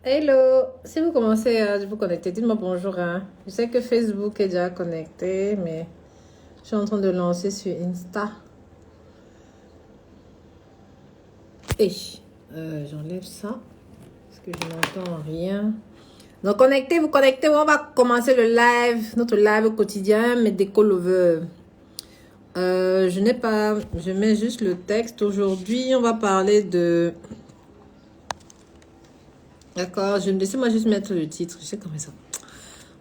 Hello, si vous commencez à vous connecter, dites-moi bonjour. Hein. Je sais que Facebook est déjà connecté, mais je suis en train de lancer sur Insta. Et j'enlève ça parce que je n'entends rien. Donc vous connectez, on va commencer le live, notre live quotidien, mes déco lovers. Je n'ai pas, je mets juste le texte. Aujourd'hui, on va parler de... D'accord, laissez-moi juste mettre le titre. Je sais comment ça.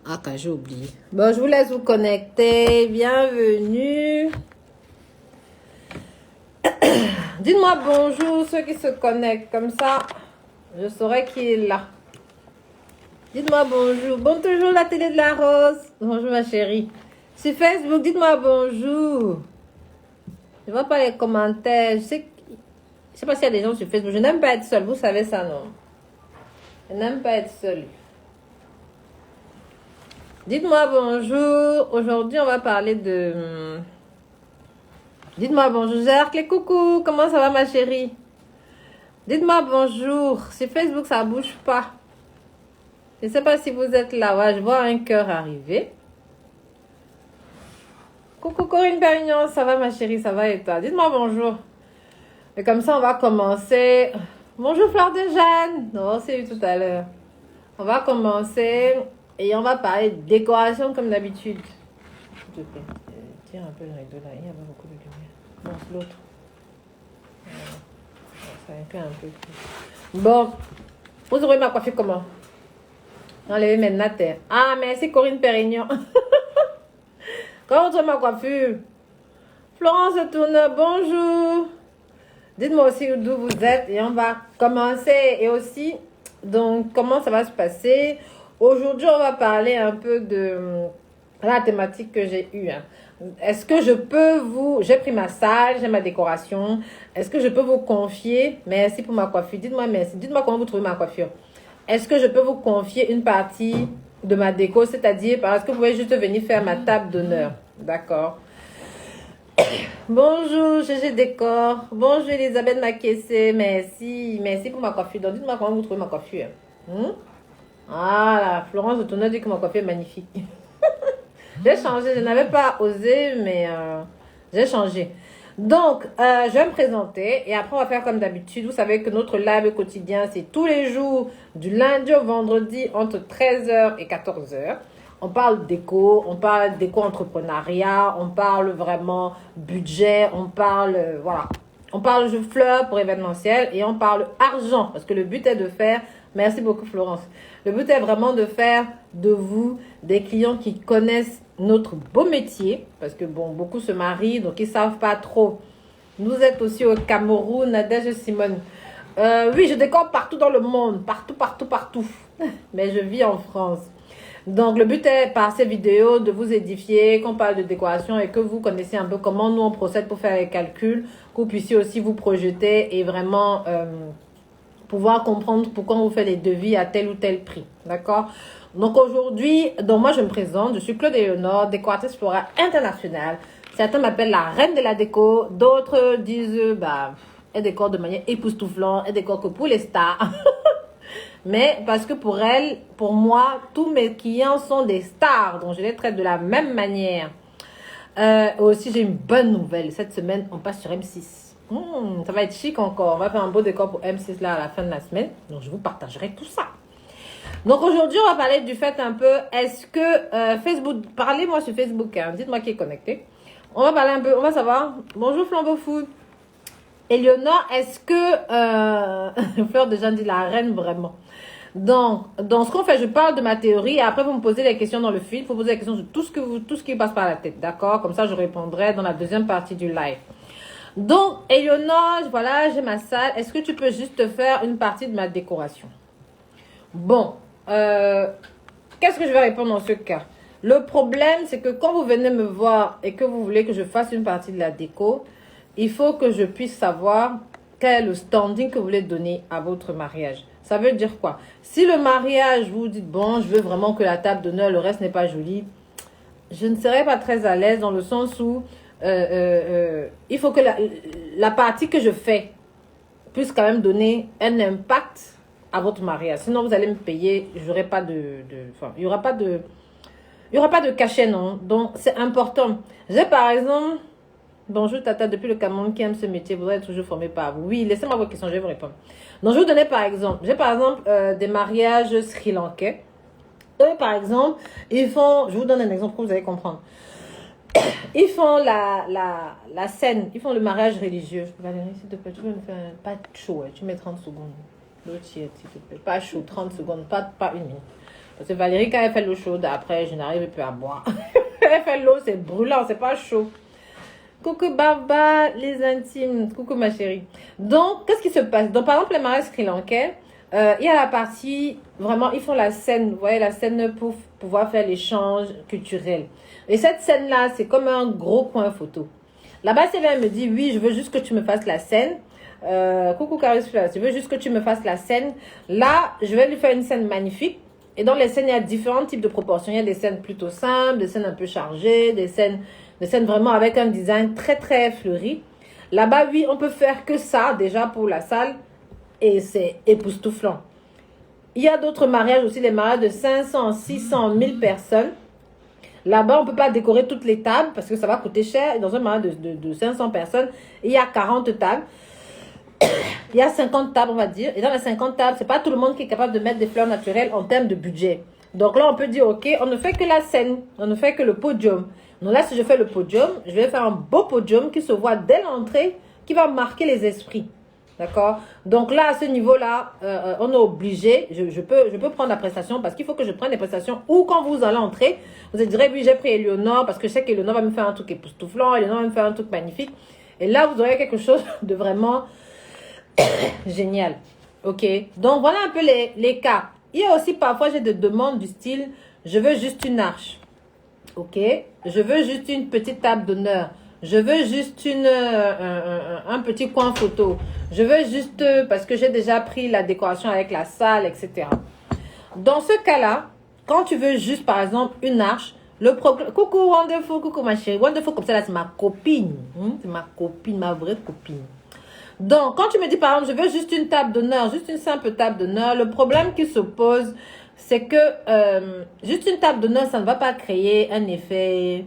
Ah, quand j'ai oublié. Bon, je vous laisse vous connecter. Bienvenue. Dites-moi bonjour, ceux qui se connectent. Comme ça, je saurai qui est là. Dites-moi bonjour. Bon, toujours la télé de la rose. Bonjour, ma chérie. Sur Facebook, dites-moi bonjour. Je vois pas les commentaires. Je sais pas s'il y a des gens sur Facebook. Je n'aime pas être seule. Vous savez ça, non? Je n'aime pas être seule. Dites-moi bonjour. Aujourd'hui, on va parler de... Dites-moi bonjour, Zerk. Coucou. Comment ça va, ma chérie? Dites-moi bonjour. Sur Facebook, ça bouge pas. Je ne sais pas si vous êtes là. Ouais, je vois un cœur arriver. Coucou Corinne Perignon. Ça va, ma chérie? Ça va et toi? Dites-moi bonjour. Et comme ça, on va commencer. Bonjour, Fleur de Jeanne. On s'est vu tout à l'heure. On va commencer et on va parler de décoration comme d'habitude. S'il te plaît. Tire un peu le rideau là. Il y a pas beaucoup de lumière. Bon, c'est l'autre. Ça éclaire un peu plus. Bon. Vous aurez ma coiffure comment? Enlevez maintenant terre. Ah, merci Corinne Perignon. Comment vous aurez ma coiffure? Florence Tourne, bonjour. Dites-moi aussi d'où vous êtes et on va commencer. Et aussi, donc, comment ça va se passer? Aujourd'hui, on va parler un peu de la thématique que j'ai eue. Hein. Est-ce que je peux vous... J'ai pris ma salle, j'ai ma décoration. Est-ce que je peux vous confier... Merci pour ma coiffure. Dites-moi merci. Dites-moi comment vous trouvez ma coiffure. Est-ce que je peux vous confier une partie de ma déco? C'est-à-dire, parce que vous pouvez juste venir faire ma table d'honneur. D'accord. Bonjour, GG Décor. Bonjour, Elisabeth Makessé. Merci. Merci pour ma coiffure. Donc, dites-moi comment vous trouvez ma coiffure. Voilà, Florence de Tourneur dit que ma coiffure est magnifique. J'ai changé. Je n'avais pas osé, mais j'ai changé. Donc, je vais me présenter et après, on va faire comme d'habitude. Vous savez que notre live quotidien, c'est tous les jours, du lundi au vendredi, entre 13h et 14h. On parle déco, on parle déco-entrepreneuriat, on parle vraiment budget, on parle, voilà. On parle fleurs pour événementiel et on parle argent parce que le but est de faire, merci beaucoup Florence, le but est vraiment de faire de vous des clients qui connaissent notre beau métier parce que bon, beaucoup se marient donc ils ne savent pas trop. Nous êtes aussi au Cameroun, Nadège Simone. Oui, je décore partout dans le monde, partout. Mais je vis en France. Donc, le but est, par ces vidéos, de vous édifier, qu'on parle de décoration et que vous connaissiez un peu comment nous, on procède pour faire les calculs, que vous puissiez aussi vous projeter et vraiment pouvoir comprendre pourquoi on vous fait les devis à tel ou tel prix. D'accord? Donc, aujourd'hui, moi, je me présente. Je suis Claude Éléonore, décoratrice florale internationale. Certains m'appellent la reine de la déco. D'autres disent, elle décore de manière époustouflante. Elle décore que pour les stars. Mais parce que pour moi, tous mes clients sont des stars. Donc, je les traite de la même manière. Aussi, j'ai une bonne nouvelle. Cette semaine, on passe sur M6. Ça va être chic encore. On va faire un beau décor pour M6 là à la fin de la semaine. Donc, je vous partagerai tout ça. Donc, aujourd'hui, on va parler du fait un peu. Est-ce que Facebook... Parlez-moi sur Facebook. Hein, dites-moi qui est connecté. On va parler un peu. On va savoir. Bonjour, Flambeau Food. Éléonore, est-ce que... Fleur de Jeanne dit la reine vraiment. Donc, dans ce qu'on fait, je parle de ma théorie et après, vous me posez les questions dans le fil. Vous posez les questions sur tout ce qui passe par la tête. D'accord? Comme ça, je répondrai dans la deuxième partie du live. Donc, Éléonore, voilà, j'ai ma salle. Est-ce que tu peux juste faire une partie de ma décoration? Bon, qu'est-ce que je vais répondre dans ce cas? Le problème, c'est que quand vous venez me voir et que vous voulez que je fasse une partie de la déco, il faut que je puisse savoir quel est le standing que vous voulez donner à votre mariage. Ça veut dire quoi? Si le mariage, vous dites, bon, je veux vraiment que la table d'honneur, le reste n'est pas joli, je ne serai pas très à l'aise dans le sens où il faut que la partie que je fais puisse quand même donner un impact à votre mariage. Sinon, vous allez me payer, j'aurai pas enfin, il y aura pas de... Il n'y aura pas de cachet, non. Donc, c'est important. J'ai par exemple... Bonjour Tata, depuis le Cameroun qui aime ce métier, vous êtes toujours formé par vous. Oui, laissez-moi vos questions, je vais vous répondre. Donc, je vais vous donner par exemple. J'ai par exemple des mariages sri-lankais. Eux, par exemple, ils font... Je vous donne un exemple pour que vous allez comprendre. Ils font la scène, ils font le mariage religieux. Valérie, s'il te plaît, tu veux me faire pas chaud, tu mets 30 secondes. L'eau tiède, s'il te plaît. Pas chaud, 30 secondes, pas une minute. Parce que Valérie, quand elle fait l'eau chaude, après, je n'arrive plus à boire. Elle fait l'eau, c'est brûlant, c'est pas chaud. Coucou Baba, les intimes. Coucou ma chérie. Donc, qu'est-ce qui se passe? Donc, par exemple, les mariages sri-lankais, il y a la partie, vraiment, ils font la scène, vous voyez, la scène pour pouvoir faire l'échange culturel. Et cette scène-là, c'est comme un gros point photo. Là-bas, si elle me dit, oui, je veux juste que tu me fasses la scène. Coucou Caris, je veux juste que tu me fasses la scène. Là, je vais lui faire une scène magnifique. Et dans les scènes, il y a différents types de proportions. Il y a des scènes plutôt simples, des scènes un peu chargées, des scènes vraiment avec un design très, très fleuri. Là-bas, oui, on peut faire que ça, déjà, pour la salle. Et c'est époustouflant. Il y a d'autres mariages aussi, les mariages de 500, 600, 1000 personnes. Là-bas, on ne peut pas décorer toutes les tables parce que ça va coûter cher. Et dans un mariage de 500 personnes, il y a 40 tables. Il y a 50 tables, on va dire. Et dans les 50 tables, ce n'est pas tout le monde qui est capable de mettre des fleurs naturelles en termes de budget. Donc là, on peut dire, OK, on ne fait que la scène. On ne fait que le podium. Donc là, si je fais le podium, je vais faire un beau podium qui se voit dès l'entrée, qui va marquer les esprits. D'accord? Donc là, à ce niveau-là, on est obligé, je peux prendre la prestation parce qu'il faut que je prenne les prestations ou quand vous allez entrer, vous direz, oui, j'ai pris Eleonore parce que je sais qu'Eleonore va me faire un truc époustouflant, Eleonore va me faire un truc magnifique. Et là, vous aurez quelque chose de vraiment génial. OK? Donc, voilà un peu les cas. Il y a aussi parfois, j'ai des demandes du style, je veux juste une arche. OK? Je veux juste une petite table d'honneur. Je veux juste un petit coin photo. Je veux juste, parce que j'ai déjà pris la décoration avec la salle, etc. Dans ce cas-là, quand tu veux juste, par exemple, une arche, le problème... Coucou, Wonderful, coucou ma chérie. Wonderful, comme ça, là, c'est ma copine. C'est ma copine, ma vraie copine. Donc, quand tu me dis, par exemple, je veux juste une table d'honneur, juste une simple table d'honneur, le problème qui se pose, c'est que juste une table d'honneur, ça ne va pas créer un effet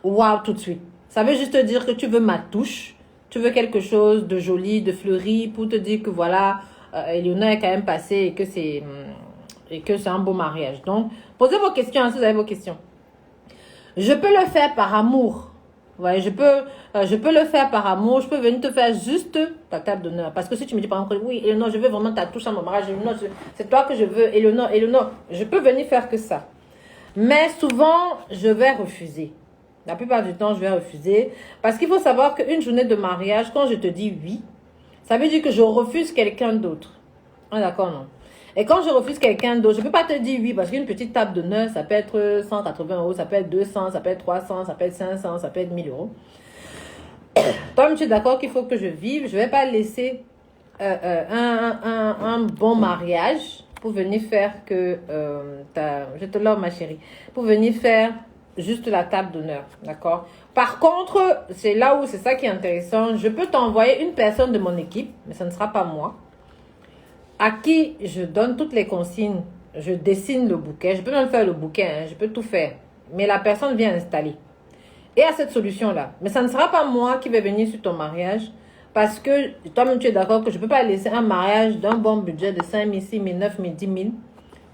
wow tout de suite. Ça veut juste dire que tu veux ma touche, tu veux quelque chose de joli, de fleuri, pour te dire que voilà, Eleonore est quand même passée et que c'est un beau mariage. Donc, posez vos questions si vous avez vos questions. Je peux le faire par amour. Ouais, je peux le faire par amour. Je peux venir te faire juste ta table d'honneur. Parce que si tu me dis par exemple, oui, Eleonore, je veux vraiment ta touche à mon mariage. Eleonore, c'est toi que je veux. Eleonore, je peux venir faire que ça. Mais souvent, je vais refuser. La plupart du temps, je vais refuser. Parce qu'il faut savoir qu'une journée de mariage, quand je te dis oui, ça veut dire que je refuse quelqu'un d'autre. Ah, d'accord, non. Et quand je refuse quelqu'un d'autre, je ne peux pas te dire oui, parce qu'une petite table d'honneur, ça peut être 180 euros, ça peut être 200, ça peut être 300, ça peut être 500, ça peut être 1000 euros. Toi, tu es d'accord qu'il faut que je vive, je ne vais pas laisser un bon mariage pour venir faire que... je te l'offre, ma chérie. Pour venir faire juste la table d'honneur, d'accord? Par contre, c'est là où c'est ça qui est intéressant. Je peux t'envoyer une personne de mon équipe, mais ce ne sera pas moi, à qui je donne toutes les consignes. Je dessine le bouquet. Je peux même faire le bouquet, hein, je peux tout faire. Mais la personne vient installer. Et à cette solution-là. Mais ça ne sera pas moi qui vais venir sur ton mariage. Parce que toi-même, tu es d'accord que je ne peux pas laisser un mariage d'un bon budget de 5 000, 6 000, 9 000, 10 000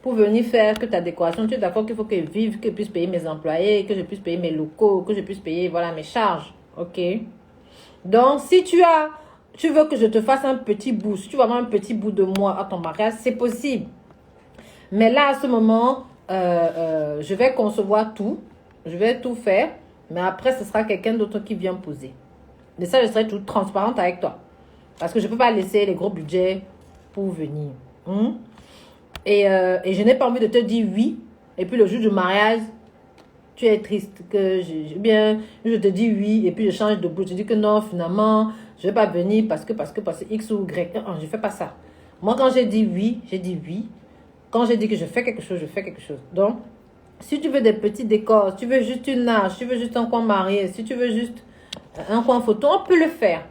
pour venir faire que ta décoration. Tu es d'accord qu'il faut que je vive, que je puisse payer mes employés, que je puisse payer mes locaux, que je puisse payer voilà, mes charges. OK? Donc, si tu veux que je te fasse un petit bout, si tu veux avoir un petit bout de moi à ton mariage, c'est possible. Mais là, à ce moment, je vais concevoir tout. Je vais tout faire. Mais après, ce sera quelqu'un d'autre qui vient poser. De ça, je serai toute transparente avec toi. Parce que je ne peux pas laisser les gros budgets pour venir. Et je n'ai pas envie de te dire oui. Et puis le jour du mariage, tu es triste. Que je te dis oui. Et puis je change de bout. Je dis que non, finalement, je ne vais pas venir parce que X ou Y. Non, je ne fais pas ça. Moi, quand j'ai dit oui, j'ai dit oui. Quand j'ai dit que je fais quelque chose, je fais quelque chose. Donc, si tu veux des petits décors, si tu veux juste une arche, si tu veux juste un coin marié, si tu veux juste un coin photo, on peut le faire.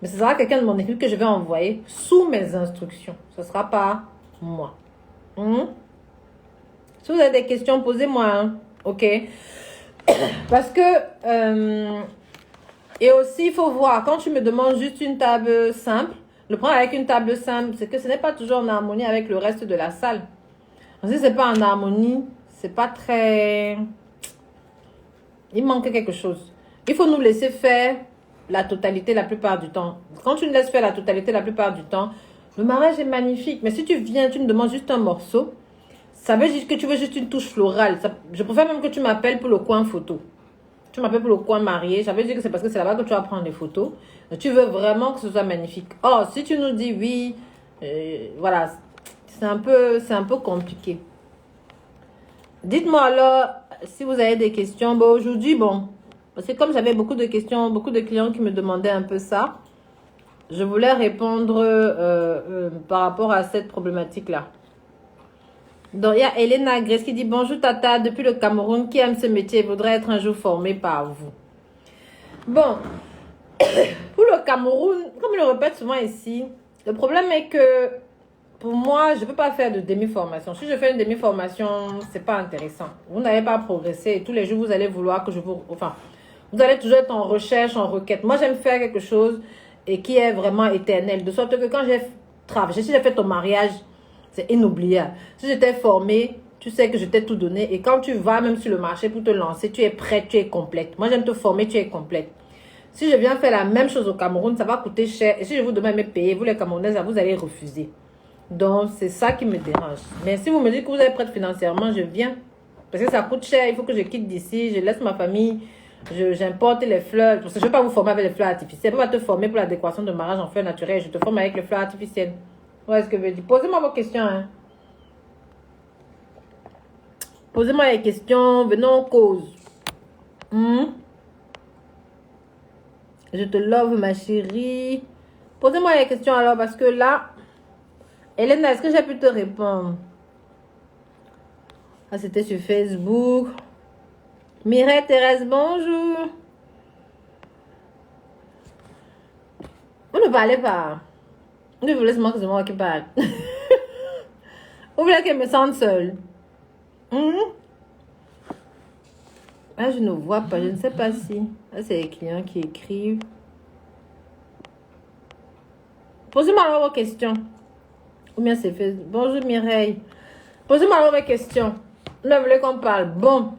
Mais ce sera quelqu'un de mon équipe que je vais envoyer sous mes instructions. Ce ne sera pas moi. Si vous avez des questions, posez-moi. Hein. Ok. Parce que... et aussi, il faut voir, quand tu me demandes juste une table simple, le problème avec une table simple, c'est que ce n'est pas toujours en harmonie avec le reste de la salle. Si ce n'est pas en harmonie, c'est pas très... Il manque quelque chose. Il faut nous laisser faire la totalité la plupart du temps. Quand tu nous laisses faire la totalité la plupart du temps, le mariage est magnifique. Mais si tu viens, tu me demandes juste un morceau, ça veut dire que tu veux juste une touche florale. Je préfère même que tu m'appelles pour le coin photo. Tu m'appelles pour le coin marié. Ça veut dire que c'est parce que c'est là-bas que tu vas prendre des photos. Tu veux vraiment que ce soit magnifique. Oh, si tu nous dis oui, voilà, c'est un peu compliqué. Dites-moi alors si vous avez des questions. Bon, aujourd'hui, bon, parce que comme j'avais beaucoup de questions, beaucoup de clients qui me demandaient un peu ça, je voulais répondre par rapport à cette problématique-là. Donc, il y a Elena Grèce qui dit « Bonjour Tata, depuis le Cameroun, qui aime ce métier voudrait être un jour formé par vous. » Bon, pour le Cameroun, comme je le répète souvent ici, le problème est que pour moi, je ne peux pas faire de demi-formation. Si je fais une demi-formation, ce n'est pas intéressant. Vous n'allez pas progresser et tous les jours, vous allez vouloir que je vous... Enfin, vous allez toujours être en recherche, en requête. Moi, j'aime faire quelque chose et qui est vraiment éternel. De sorte que quand j'ai travaillé, si j'ai fait ton mariage, c'est inoubliable. Si j'étais formée, tu sais que je t'ai tout donné. Et quand tu vas même sur le marché pour te lancer, tu es prête, tu es complète. Moi, j'aime te former, tu es complète. Si je viens faire la même chose au Cameroun, ça va coûter cher. Et si je vous demande de me payer, vous les Camerounaises, vous allez refuser. Donc, c'est ça qui me dérange. Mais si vous me dites que vous êtes prête financièrement, je viens. Parce que ça coûte cher. Il faut que je quitte d'ici. Je laisse ma famille. J'importe les fleurs. Parce que je ne vais pas vous former avec les fleurs artificielles. Je ne vais pas te former pour la décoration de mariage en fleurs naturelles. Je te forme avec les fleurs artificielles. Ouais, ce que je veux dire. Posez-moi vos questions. Hein. Posez-moi les questions. Venons aux causes. Je te love, ma chérie. Posez-moi les questions alors. Parce que là... Hélène, est-ce que j'ai pu te répondre? Ah, c'était sur Facebook. Mireille Thérèse, bonjour. Vous ne parlez pas. Vous voulez seulement que c'est moi qui parle. Vous voulez qu'elle me sente seule. Ah, je ne vois pas. Je ne sais pas si. Ah, c'est les clients qui écrivent. Posez-moi alors vos questions. Ou bien c'est fait. Bonjour Mireille. Posez-moi alors vos questions. Vous voulez qu'on parle. Bon.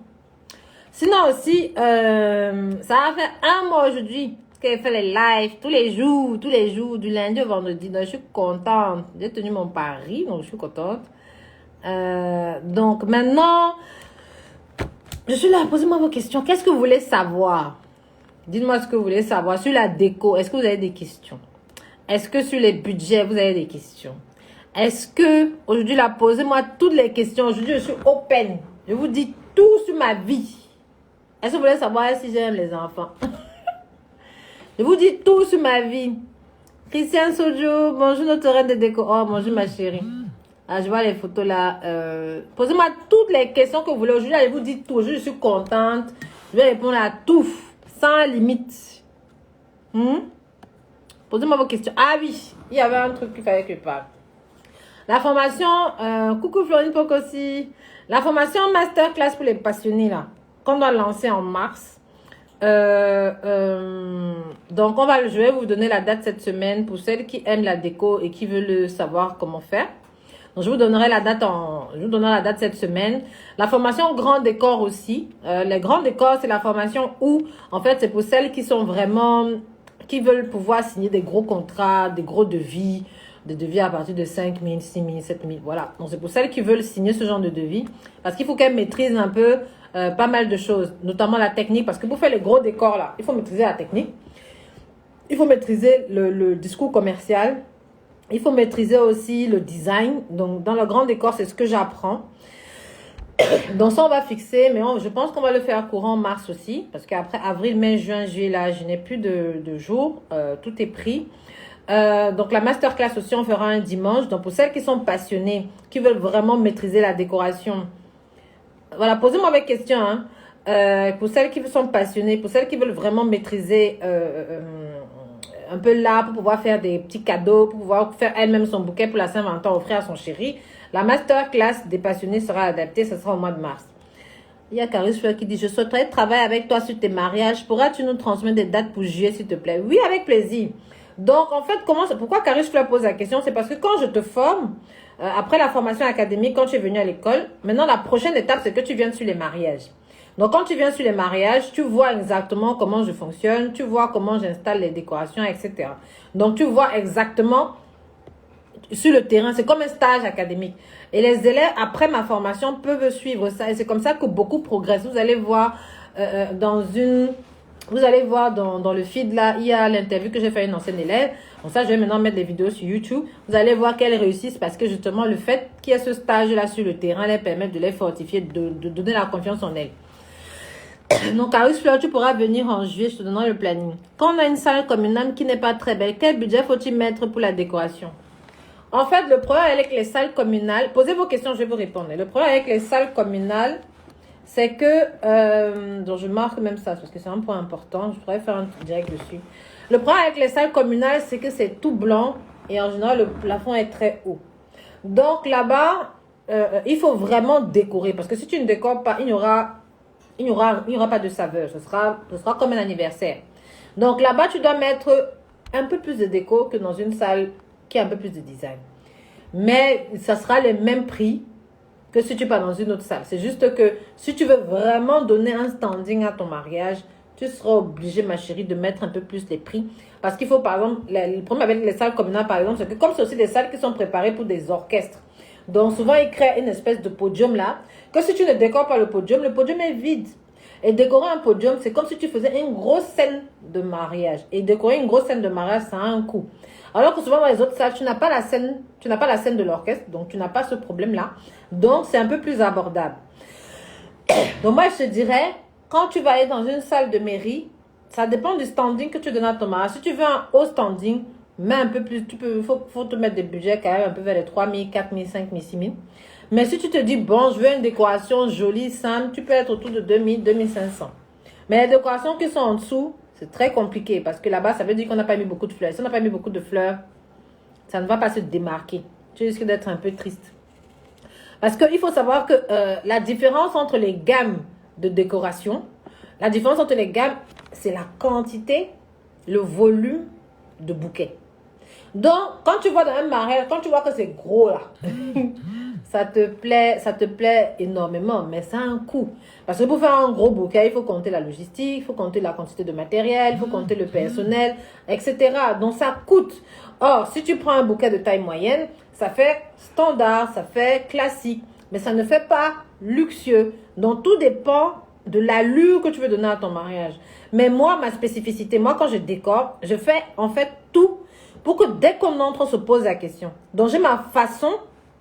Sinon aussi, ça a fait un mois aujourd'hui qu'elle fait les lives tous les jours, du lundi au vendredi. Donc, je suis contente. J'ai tenu mon pari, donc je suis contente. Donc, maintenant, je suis là. Posez-moi vos questions. Qu'est-ce que vous voulez savoir? Dites-moi ce que vous voulez savoir. Sur la déco, est-ce que vous avez des questions? Est-ce que sur les budgets, vous avez des questions? Est-ce que, aujourd'hui, là, posez-moi toutes les questions. Aujourd'hui, je suis open. Je vous dis tout sur ma vie. Est-ce que vous voulez savoir si j'aime les enfants? Je vous dis tout sur ma vie. Christian Sojo, bonjour notre reine de déco. Oh, bonjour ma chérie. Ah, je vois les photos là. Posez-moi toutes les questions que vous voulez. Aujourd'hui, je vous dis tout. Je suis contente. Je vais répondre à tout, sans limite. Posez-moi vos questions. Ah oui, il y avait un truc qu'il fallait que je parle. La formation, coucou Florine Pocosi. La formation masterclass pour les passionnés là, qu'on doit lancer en mars. Donc, je vais vous donner la date cette semaine pour celles qui aiment la déco et qui veulent savoir comment faire. Donc, je vous donnerai la date cette semaine. La formation grand décor aussi. Les grands décors, c'est la formation où, en fait, c'est pour celles qui sont vraiment, qui veulent pouvoir signer des gros contrats, des gros devis, des devis à partir de 5 000, 6 000, 7 000, voilà. Donc, c'est pour celles qui veulent signer ce genre de devis. Parce qu'il faut qu'elles maîtrisent un peu pas mal de choses, notamment la technique. Parce que pour faire les gros décors, là, il faut maîtriser la technique. Il faut maîtriser le discours commercial. Il faut maîtriser aussi le design. Donc, dans le grand décor, c'est ce que j'apprends. Donc, ça, on va fixer. Mais je pense qu'on va le faire courant mars aussi. Parce qu'après avril, mai, juin, juillet, là, je n'ai plus de jours. Tout est pris. Donc la masterclass aussi on fera un dimanche. Donc pour celles qui sont passionnées, qui veulent vraiment maîtriser la décoration, voilà, posez-moi vos questions hein. Pour celles qui sont passionnées, pour celles qui veulent vraiment maîtriser un peu là pour pouvoir faire des petits cadeaux, pour pouvoir faire elle-même son bouquet pour la Saint-Valentin, offrir à son chéri. La masterclass des passionnés sera adaptée, ce sera au mois de mars. Il y a Caris Fleur qui dit, je souhaiterais travailler avec toi sur tes mariages. Pourras-tu nous transmettre des dates pour juillet, s'il te plaît? Oui, avec plaisir. Donc, en fait, pourquoi Caris Fleur pose la question? C'est parce que quand je te forme, après la formation académique, quand tu es venu à l'école, maintenant, la prochaine étape, c'est que tu viennes sur les mariages. Donc, quand tu viens sur les mariages, tu vois exactement comment je fonctionne, tu vois comment j'installe les décorations, etc. Donc, tu vois exactement sur le terrain. C'est comme un stage académique. Et les élèves, après ma formation, peuvent suivre ça. Et c'est comme ça que beaucoup progressent. Vous allez voir dans le feed là, il y a l'interview que j'ai fait à une ancienne élève. Donc ça, je vais maintenant mettre des vidéos sur YouTube. Vous allez voir qu'elles réussissent parce que justement, le fait qu'il y ait ce stage-là sur le terrain les permet de les fortifier, de donner la confiance en elles. Donc, Caris Fleur, tu pourras venir en juillet, je te donnerai le planning. Quand on a une salle communale qui n'est pas très belle, quel budget faut-il mettre pour la décoration? En fait, le problème avec les salles communales, posez vos questions, je vais vous répondre. Le problème avec les salles communales, c'est que, donc je marque même ça, parce que c'est un point important, je pourrais faire un direct dessus. Le problème avec les salles communales, c'est que c'est tout blanc et en général, le plafond est très haut. Donc là-bas, il faut vraiment décorer, parce que si tu ne décores pas, il n'y aura pas de saveur. Ce sera comme un anniversaire. Donc là-bas, tu dois mettre un peu plus de déco que dans une salle qui a un peu plus de design. Mais ça sera le même prix que si tu pars dans une autre salle. C'est juste que si tu veux vraiment donner un standing à ton mariage, tu seras obligé, ma chérie, de mettre un peu plus les prix. Parce qu'il faut, par exemple, le problème avec les salles communales, par exemple, c'est que comme c'est aussi des salles qui sont préparées pour des orchestres, donc souvent, ils créent une espèce de podium là, que si tu ne décores pas le podium est vide. Et décorer un podium, c'est comme si tu faisais une grosse scène de mariage. Et décorer une grosse scène de mariage, ça a un coût. Alors que souvent dans les autres salles, tu n'as pas la scène de l'orchestre, donc tu n'as pas ce problème-là. Donc, c'est un peu plus abordable. Donc, moi, je te dirais, quand tu vas aller dans une salle de mairie, ça dépend du standing que tu donnes à ton mariage. Si tu veux un haut standing, mets un peu plus, faut te mettre des budgets quand même un peu vers les 3 000, 4 000, 5 000, 6 000. Mais si tu te dis, bon, je veux une décoration jolie, simple, tu peux être autour de 2 000, 2 500. Mais les décorations qui sont en dessous, c'est très compliqué parce que là-bas, ça veut dire qu'on n'a pas mis beaucoup de fleurs. Si on n'a pas mis beaucoup de fleurs, ça ne va pas se démarquer. Tu risques d'être un peu triste. Parce qu'il faut savoir que la différence entre les gammes de décoration, la différence entre les gammes, c'est la quantité, le volume de bouquet. Donc, quand tu vois dans un mariage, quand tu vois que c'est gros là, ça te plaît énormément, mais ça a un coût. Parce que pour faire un gros bouquet, il faut compter la logistique, il faut compter la quantité de matériel, il faut compter le personnel, etc. Donc, ça coûte. Or, si tu prends un bouquet de taille moyenne, ça fait standard, ça fait classique, mais ça ne fait pas luxueux. Donc, tout dépend de l'allure que tu veux donner à ton mariage. Mais moi, ma spécificité, moi, quand je décore, je fais en fait tout pour que dès qu'on entre, on se pose la question. Donc, j'ai ma façon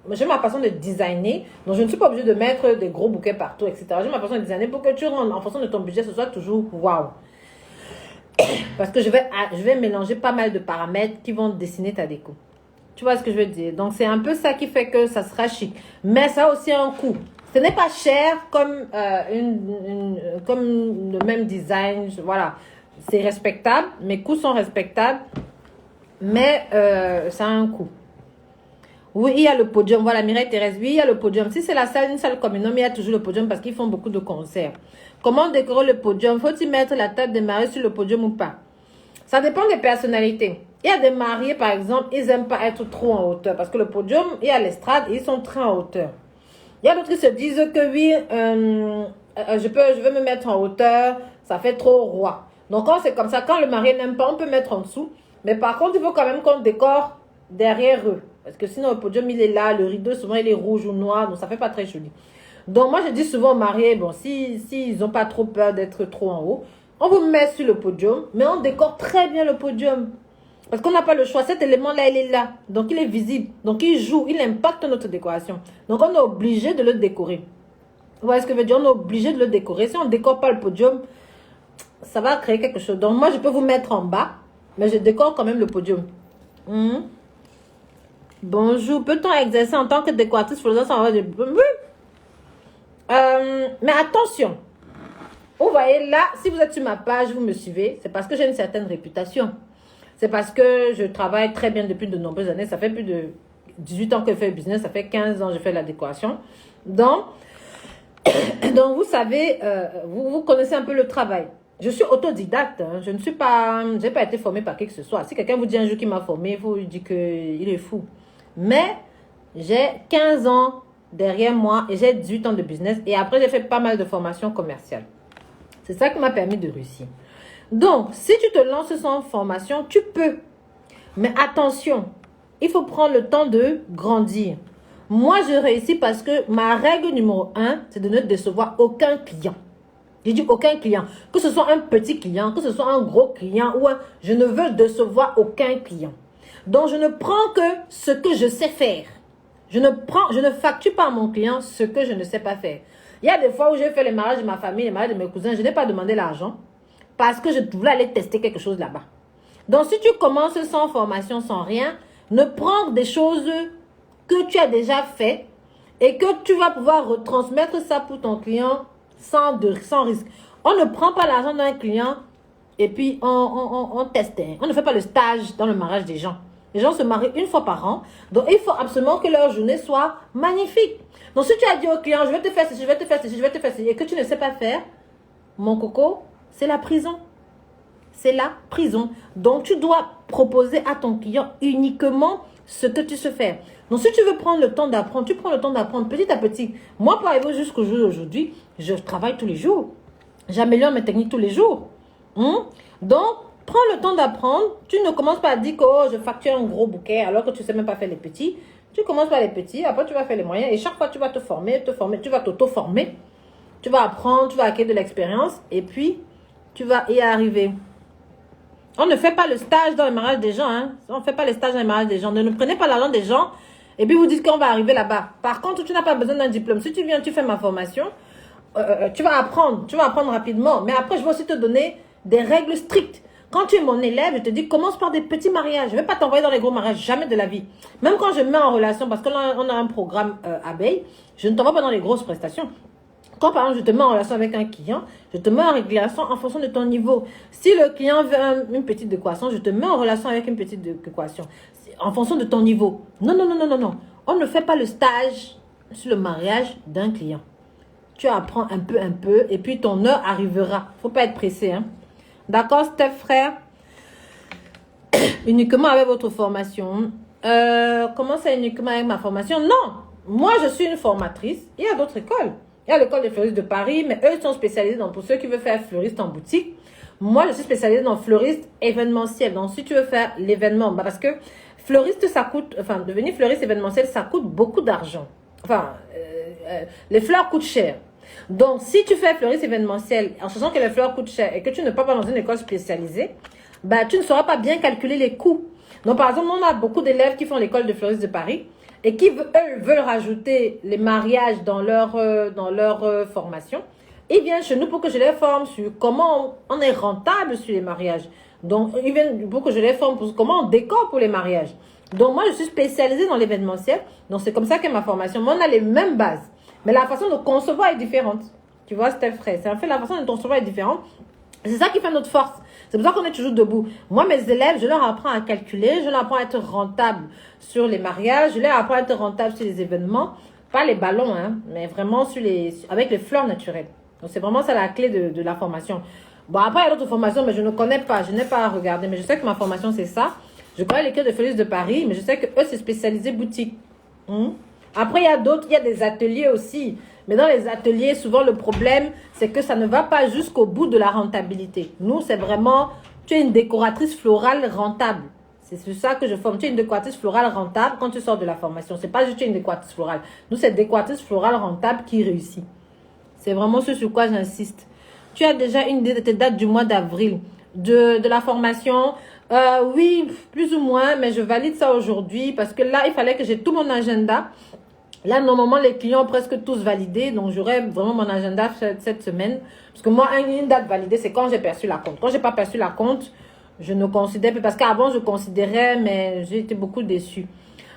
de designer. Donc, je ne suis pas obligée de mettre des gros bouquets partout, etc. J'ai ma façon de designer pour que tu rentres en fonction de ton budget, ce soit toujours waouh. Parce que je vais mélanger pas mal de paramètres qui vont dessiner ta déco. Tu vois ce que je veux dire? Donc, c'est un peu ça qui fait que ça sera chic. Mais ça a aussi un coût. Ce n'est pas cher comme, comme le même design. Voilà. C'est respectable. Mes coûts sont respectables. Mais ça a un coût. Oui, il y a le podium. Voilà, Mireille Thérèse. Oui, il y a le podium. Si c'est une salle communale, il y a toujours le podium parce qu'ils font beaucoup de concerts. Comment décorer le podium? Faut-il mettre la table des mariés sur le podium ou pas? Ça dépend des personnalités. Il y a des mariés, par exemple, ils n'aiment pas être trop en hauteur. Parce que le podium, il y a l'estrade et ils sont très en hauteur. Il y a d'autres qui se disent que oui, je veux me mettre en hauteur, ça fait trop roi. Donc quand c'est comme ça, quand le marié n'aime pas, on peut mettre en dessous. Mais par contre, il faut quand même qu'on décore derrière eux. Parce que sinon, le podium, il est là, le rideau, souvent, il est rouge ou noir, donc ça fait pas très joli. Donc moi, je dis souvent aux mariés, bon, s'ils n'ont pas trop peur d'être trop en haut, on vous met sur le podium, mais on décore très bien le podium. Parce qu'on n'a pas le choix. Cet élément-là, il est là. Donc, il est visible. Donc, il joue. Il impacte notre décoration. Donc, on est obligé de le décorer. Vous voyez ce que je veux dire? On est obligé de le décorer. Si on ne décore pas le podium, ça va créer quelque chose. Donc, moi, je peux vous mettre en bas, mais je décore quand même le podium. Bonjour. Peut-on exercer en tant que décoratrice floriste sans avoir de... Oui. Mais attention. Vous voyez là, si vous êtes sur ma page, vous me suivez, c'est parce que j'ai une certaine réputation. c'est parce que je travaille très bien depuis de nombreuses années. Ça fait plus de 18 ans que je fais le business, ça fait 15 ans que je fais la décoration. Donc vous savez, vous connaissez un peu le travail. Je suis autodidacte, hein. Je n'ai pas été formée par qui que ce soit. Si quelqu'un vous dit un jour qu'il m'a formé, il faut lui dire qu'il est fou. Mais j'ai 15 ans derrière moi et j'ai 18 ans de business. Et après, j'ai fait pas mal de formations commerciales. C'est ça qui m'a permis de réussir. Donc, si tu te lances sans formation, tu peux. Mais attention, il faut prendre le temps de grandir. Moi, je réussis parce que ma règle numéro 1, c'est de ne décevoir aucun client. J'ai dit aucun client. Que ce soit un petit client, que ce soit un gros client, je ne veux décevoir aucun client. Donc, je ne prends que ce que je sais faire. Je ne facture pas à mon client ce que je ne sais pas faire. Il y a des fois où j'ai fait les mariages de ma famille, les mariages de mes cousins, je n'ai pas demandé l'argent parce que je voulais aller tester quelque chose là-bas. Donc, si tu commences sans formation, sans rien, ne prends des choses que tu as déjà fait et que tu vas pouvoir retransmettre ça pour ton client sans risque. On ne prend pas l'argent d'un client et puis on teste. On ne fait pas le stage dans le mariage des gens. Les gens se marient une fois par an. Donc, il faut absolument que leur journée soit magnifique. Donc, si tu as dit au client, je vais te faire ceci, je vais te faire ceci, je vais te faire ceci, et que tu ne sais pas faire, mon coco, c'est la prison. C'est la prison. Donc, tu dois proposer à ton client uniquement ce que tu sais faire. Donc, si tu veux prendre le temps d'apprendre, tu prends le temps d'apprendre petit à petit. Moi, pour arriver jusqu'au jour d'aujourd'hui, je travaille tous les jours. J'améliore mes techniques tous les jours. Donc, prends le temps d'apprendre. Tu ne commences pas à dire que je facture un gros bouquet alors que tu ne sais même pas faire les petits. Tu commences par les petits, après tu vas faire les moyens. Et chaque fois, tu vas te former, tu vas t'auto-former. Tu vas apprendre, tu vas acquérir de l'expérience. Et puis, tu vas y arriver. On ne fait pas le stage dans le mariage des gens. Hein. On ne fait pas le stage dans le mariage des gens. Ne prenez pas l'argent des gens et puis vous dites qu'on va arriver là-bas. Par contre, tu n'as pas besoin d'un diplôme. Si tu viens, tu fais ma formation, tu vas apprendre. Tu vas apprendre rapidement. Mais après, je vais aussi te donner des règles strictes. Quand tu es mon élève, je te dis, commence par des petits mariages. Je ne vais pas t'envoyer dans les gros mariages, jamais de la vie. Même quand je me mets en relation, parce qu'on a un programme abeille, je ne t'envoie pas dans les grosses prestations. Quand par exemple, je te mets en relation avec un client, je te mets en relation en fonction de ton niveau. Si le client veut une petite décoration, je te mets en relation avec une petite décoration. En fonction de ton niveau. Non, non, non, non, non, non. On ne fait pas le stage sur le mariage d'un client. Tu apprends un peu, et puis ton heure arrivera. Il ne faut pas être pressé, hein. D'accord, Steph, frère? Uniquement avec votre formation. Comment ça, uniquement avec ma formation? Non, moi, je suis une formatrice. Il y a d'autres écoles. Il y a l'école des fleuristes de Paris, mais eux, ils sont spécialisés dans, pour ceux qui veulent faire fleuriste en boutique. Moi, je suis spécialisée dans fleuriste événementiel. Donc, si tu veux faire l'événement, parce que fleuriste, ça coûte, devenir fleuriste événementiel, ça coûte beaucoup d'argent. Les fleurs coûtent cher. Donc, si tu fais fleuriste événementiel, en sachant que les fleurs coûtent cher et que tu ne pars pas dans une école spécialisée, tu ne sauras pas bien calculer les coûts. Donc, par exemple, on a beaucoup d'élèves qui font l'école de fleuriste de Paris et qui, eux, veulent rajouter les mariages dans leur formation. Ils viennent chez nous pour que je les forme sur comment on est rentable sur les mariages. Donc, ils viennent pour que je les forme sur comment on décore pour les mariages. Donc, moi, je suis spécialisée dans l'événementiel. Donc, c'est comme ça que ma formation. Moi, on a les mêmes bases. Mais la façon de concevoir est différente. Tu vois, Steph, frère. C'est en fait la façon de concevoir est différente. C'est ça qui fait notre force. C'est pour ça qu'on est toujours debout. Moi, mes élèves, je leur apprends à calculer, je leur apprends à être rentable sur les mariages, je leur apprends à être rentable sur les événements. Pas les ballons, hein, mais vraiment avec les fleurs naturelles. Donc, c'est vraiment ça la clé de la formation. Bon, après, il y a d'autres formations, mais je ne connais pas. Je n'ai pas à regarder. Mais je sais que ma formation, c'est ça. Je connais l'école de fleuriste de Paris, mais je sais que eux, c'est spécialisé boutique. Après, il y a d'autres, il y a des ateliers aussi. Mais dans les ateliers, souvent, le problème, c'est que ça ne va pas jusqu'au bout de la rentabilité. Nous, c'est vraiment, tu es une décoratrice florale rentable. C'est sur ça que je forme. Tu es une décoratrice florale rentable quand tu sors de la formation. C'est pas juste une décoratrice florale. Nous, c'est décoratrice florale rentable qui réussit. C'est vraiment ce sur quoi j'insiste. Tu as déjà une idée de tes dates du mois d'avril de la formation? Oui, plus ou moins, mais je valide ça aujourd'hui parce que là, il fallait que j'ai tout mon agenda. Là, normalement, les clients ont presque tous validé. Donc, j'aurai vraiment mon agenda cette semaine. Parce que moi, une date validée, c'est quand j'ai perçu la compte. Quand j'ai pas perçu la compte, je ne considère plus. Parce qu'avant, je considérais, mais j'ai été beaucoup déçue.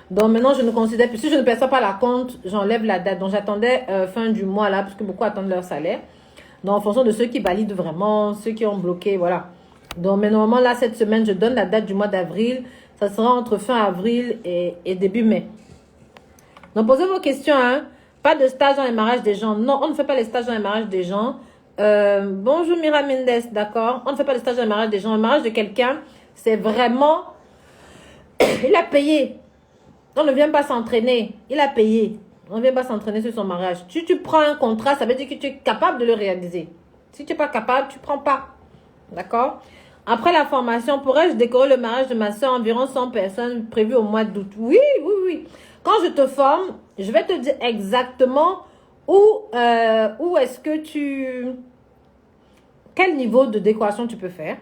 Donc, maintenant, je ne considère plus. Si je ne perçois pas la compte, j'enlève la date. Donc, j'attendais fin du mois, là, parce que beaucoup attendent leur salaire. Donc, en fonction de ceux qui valident vraiment, ceux qui ont bloqué, voilà. Donc, mais normalement, là, cette semaine, je donne la date du mois d'avril. Ça sera entre fin avril et début mai. Donc, posez vos questions, hein. Pas de stage dans les mariages des gens. Non, on ne fait pas les stages dans les mariages des gens. Bonjour Mira Mendes, d'accord. On ne fait pas les stages dans les mariages des gens. Le mariage de quelqu'un, c'est vraiment... Il a payé. On ne vient pas s'entraîner. Il a payé. On ne vient pas s'entraîner sur son mariage. Si tu prends un contrat, ça veut dire que tu es capable de le réaliser. Si tu n'es pas capable, tu ne prends pas. D'accord? Après la formation, pourrais-je décorer le mariage de ma soeur, environ 100 personnes prévues au mois d'août? Oui, oui, oui. Quand je te forme, je vais te dire exactement où est-ce que quel niveau de décoration tu peux faire.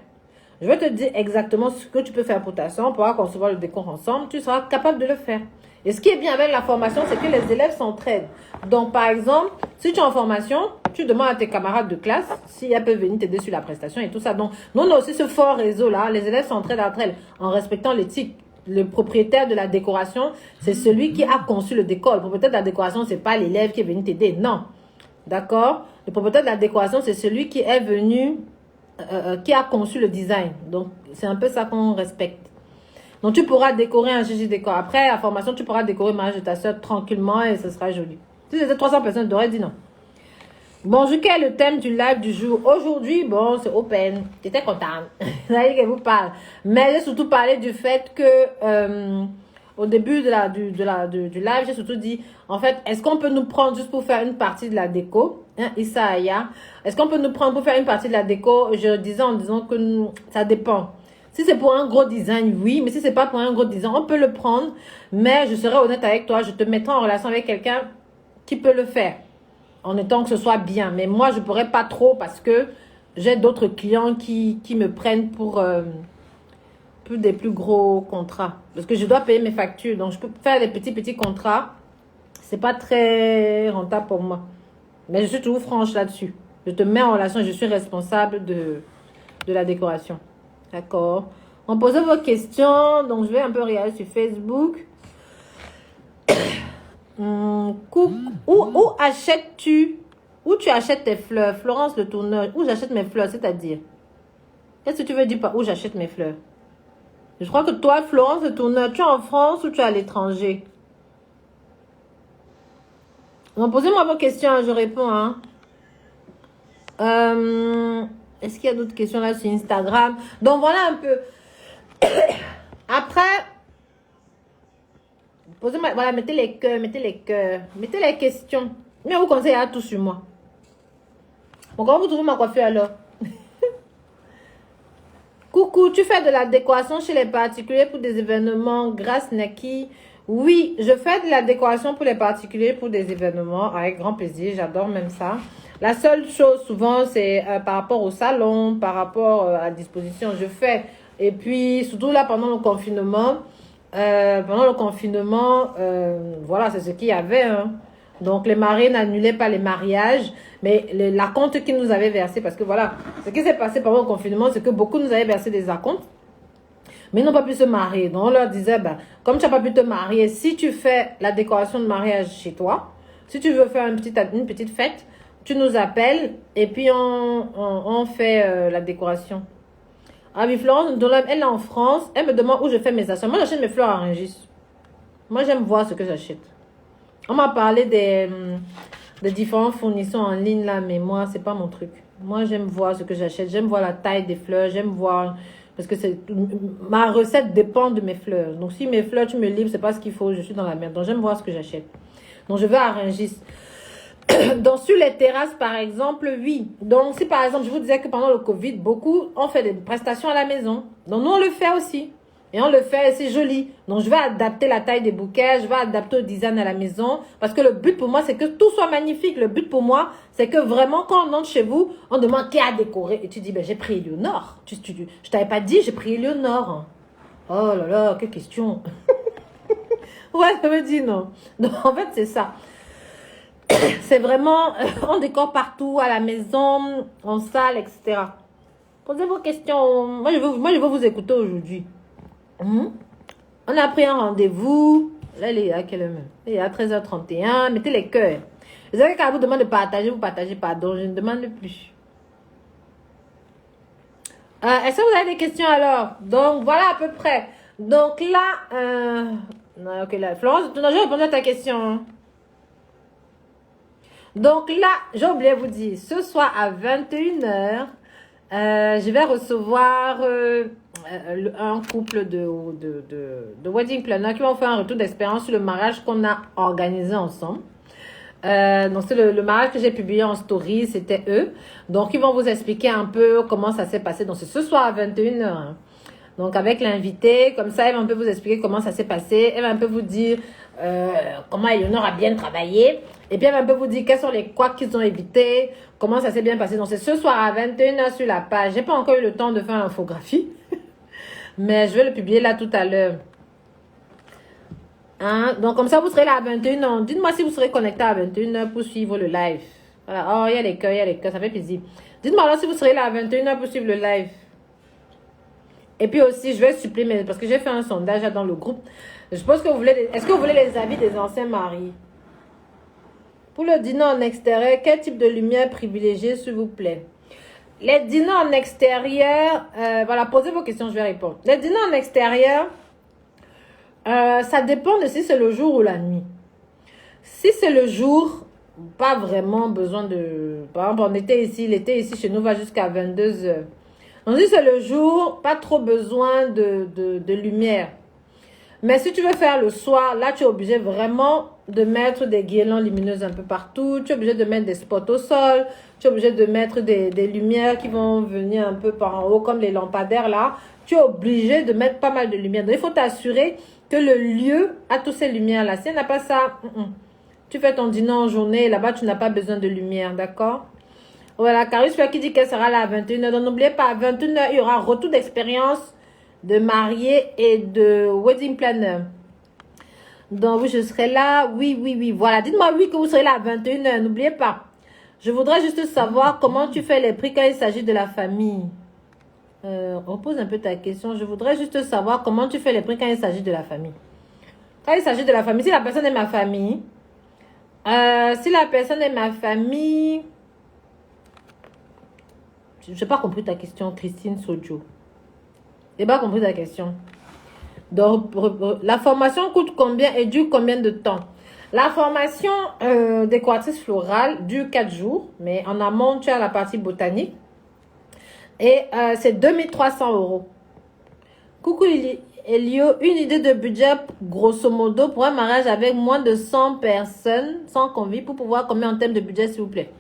Je vais te dire exactement ce que tu peux faire pour ta soeur. On pourra concevoir le décor ensemble. Tu seras capable de le faire. Et ce qui est bien avec la formation, c'est que les élèves s'entraident. Donc, par exemple, si tu es en formation, tu demandes à tes camarades de classe si elles peuvent venir t'aider sur la prestation et tout ça. Donc, nous, on a aussi ce fort réseau-là. Les élèves s'entraident entre elles en respectant l'éthique. Le propriétaire de la décoration, c'est celui qui a conçu le décor. Le propriétaire de la décoration, c'est pas l'élève qui est venu t'aider. Non. D'accord? Le propriétaire de la décoration, c'est celui qui est venu, qui a conçu le design. Donc, c'est un peu ça qu'on respecte. Donc, tu pourras décorer un Gigi décor. Après la formation, tu pourras décorer le mariage de ta soeur tranquillement et ce sera joli. Si c'était 300 personnes, tu aurais dit non. Bonjour, quel est le thème du live du jour? Aujourd'hui, bon, c'est open. J'étais contente. Vous que vous parle. Mais j'ai surtout parlé du fait que, au début du live, j'ai surtout dit, en fait, est-ce qu'on peut nous prendre juste pour faire une partie de la déco? Hein, Issa Aya. Est-ce qu'on peut nous prendre pour faire une partie de la déco? Je disais en disant que ça dépend. Si c'est pour un gros design, oui. Mais si c'est pas pour un gros design, on peut le prendre. Mais je serai honnête avec toi, je te mettrai en relation avec quelqu'un qui peut le faire. En étant que ce soit bien. Mais moi, je ne pourrais pas trop parce que j'ai d'autres clients qui me prennent pour des plus gros contrats. Parce que je dois payer mes factures. Donc, je peux faire des petits contrats. C'est pas très rentable pour moi. Mais je suis toujours franche là-dessus. Je te mets en relation. Je suis responsable de la décoration. D'accord. On pose vos questions. Donc, je vais un peu regarder sur Facebook. Où achètes-tu? Où tu achètes tes fleurs? Florence le tourneur. Où j'achète mes fleurs, c'est-à-dire? Qu'est-ce que tu veux dire par où j'achète mes fleurs? Je crois que toi, Florence le tourneur, tu es en France ou tu es à l'étranger? Donc, posez-moi vos questions, je réponds. Hein. Est-ce qu'il y a d'autres questions là sur Instagram? Donc, voilà un peu. Après... Posez-moi, voilà, mettez les cœurs, mettez les questions. Mais vous conseillez à tout sur moi. Bon, comment vous trouvez ma coiffure alors? Coucou, tu fais de la décoration chez les particuliers pour des événements grâce Naki? Oui, je fais de la décoration pour les particuliers pour des événements avec grand plaisir. J'adore même ça. La seule chose souvent, c'est par rapport au salon, par rapport à la disposition, je fais. Et puis, surtout là, pendant le confinement... voilà, c'est ce qu'il y avait. Hein. Donc, les mariés n'annulaient pas les mariages, mais l'acompte qu'ils nous avaient versé, parce que voilà, ce qui s'est passé pendant le confinement, c'est que beaucoup nous avaient versé des acomptes, mais ils n'ont pas pu se marier. Donc, on leur disait, ben, comme tu n'as pas pu te marier, si tu fais la décoration de mariage chez toi, si tu veux faire une petite fête, tu nous appelles et puis on fait la décoration. Ah oui, Florence, elle est en France. Elle me demande où je fais mes achats. Moi, j'achète mes fleurs à Rungis. Moi, j'aime voir ce que j'achète. On m'a parlé des différents fournisseurs en ligne, là, mais moi, c'est pas mon truc. Moi, j'aime voir ce que j'achète. J'aime voir la taille des fleurs. J'aime voir... Parce que ma recette dépend de mes fleurs. Donc, si mes fleurs, tu me livres, c'est pas ce qu'il faut. Je suis dans la merde. Donc, j'aime voir ce que j'achète. Donc, je vais à Rungis. Donc, sur les terrasses, par exemple, oui. Donc, si par exemple, je vous disais que pendant le Covid, beaucoup ont fait des prestations à la maison. Donc, nous, on le fait aussi. Et on le fait, c'est joli. Donc, je vais adapter la taille des bouquets. Je vais adapter au design à la maison. Parce que le but pour moi, c'est que tout soit magnifique. Le but pour moi, c'est que vraiment, quand on entre chez vous, on demande qui a décoré. Et tu dis, ben, j'ai pris Éléonore. Je t'avais pas dit, j'ai pris Éléonore. Oh là là, quelle question. Ouais, ça me dit non. Donc, en fait, c'est ça. C'est vraiment, on décore partout, à la maison, en salle, etc. Posez vos questions. Moi, je veux vous écouter aujourd'hui. On a pris un rendez-vous. Là, il est à quelle heure même? Il est à 13h31. Mettez les cœurs. Vous savez, quand vous demande de partager, vous partagez pas. Donc, je ne demande plus. Est-ce que vous avez des questions alors? Donc, voilà à peu près. Donc là, non, ok, là, Florence, tu n'as jamais répondu à ta question, hein. Donc là, j'ai oublié de vous dire, ce soir à 21h, je vais recevoir un couple de wedding planner qui vont faire un retour d'expérience sur le mariage qu'on a organisé ensemble. Donc c'est le mariage que j'ai publié en story, c'était eux. Donc ils vont vous expliquer un peu comment ça s'est passé. Donc c'est ce soir à 21h. Hein. Donc avec l'invité, comme ça, elle va un peu vous expliquer comment ça s'est passé. Elle va un peu vous dire comment Eleonore a bien travaillé. Et puis elle va un peu vous dire quels sont les couacs qu'ils ont évités, comment ça s'est bien passé. Donc c'est ce soir à 21h sur la page. J'ai pas encore eu le temps de faire l'infographie. Mais je vais le publier là tout à l'heure. Hein? Donc comme ça, vous serez là à 21h. Dites-moi si vous serez connecté à 21h pour suivre le live. Voilà. Oh, il y a les cœurs, il y a les cœurs. Ça fait plaisir. Dites-moi alors si vous serez là à 21h pour suivre le live. Et puis aussi, je vais supprimer, parce que j'ai fait un sondage là dans le groupe. Je pense que vous voulez... Est-ce que vous voulez les avis des anciens maris? Pour le dîner en extérieur, quel type de lumière privilégier, s'il vous plaît? Les dîners en extérieur... voilà, posez vos questions, je vais répondre. Les dîners en extérieur, ça dépend de si c'est le jour ou la nuit. Si c'est le jour, pas vraiment besoin de... Par exemple, on était ici, l'été ici chez nous va jusqu'à 22h. Donc, si c'est le jour, pas trop besoin de lumière. Mais si tu veux faire le soir, là, tu es obligé vraiment de mettre des guirlandes lumineuses un peu partout. Tu es obligé de mettre des spots au sol. Tu es obligé de mettre des lumières qui vont venir un peu par en haut, comme les lampadaires là. Tu es obligé de mettre pas mal de lumière. Donc, il faut t'assurer que le lieu a toutes ces lumières-là. Si elle n'a pas ça, tu fais ton dîner en journée. Là-bas, tu n'as pas besoin de lumière, d'accord? Voilà, Carus qui dit qu'elle sera là à 21h. Donc, n'oubliez pas, à 21h, il y aura retour d'expérience de marié et de wedding planner. Donc, oui, je serai là. Oui, oui, oui. Voilà, dites-moi oui que vous serez là à 21h. N'oubliez pas. Je voudrais juste savoir comment tu fais les prix quand il s'agit de la famille. Repose un peu ta question. Je voudrais juste savoir comment tu fais les prix quand il s'agit de la famille. Quand il s'agit de la famille, si la personne est ma famille, si la personne est ma famille... Je n'ai pas compris ta question, Christine Sojo. Je n'ai pas compris ta question. Donc, la formation coûte combien et dure combien de temps? La formation décoratrice florale dure 4 jours, mais en amont, tu as la partie botanique. Et c'est 2300 €. Coucou Elio, une idée de budget grosso modo pour un mariage avec moins de 100 personnes, sans convives, pour pouvoir combien en termes de budget, s'il vous plaît?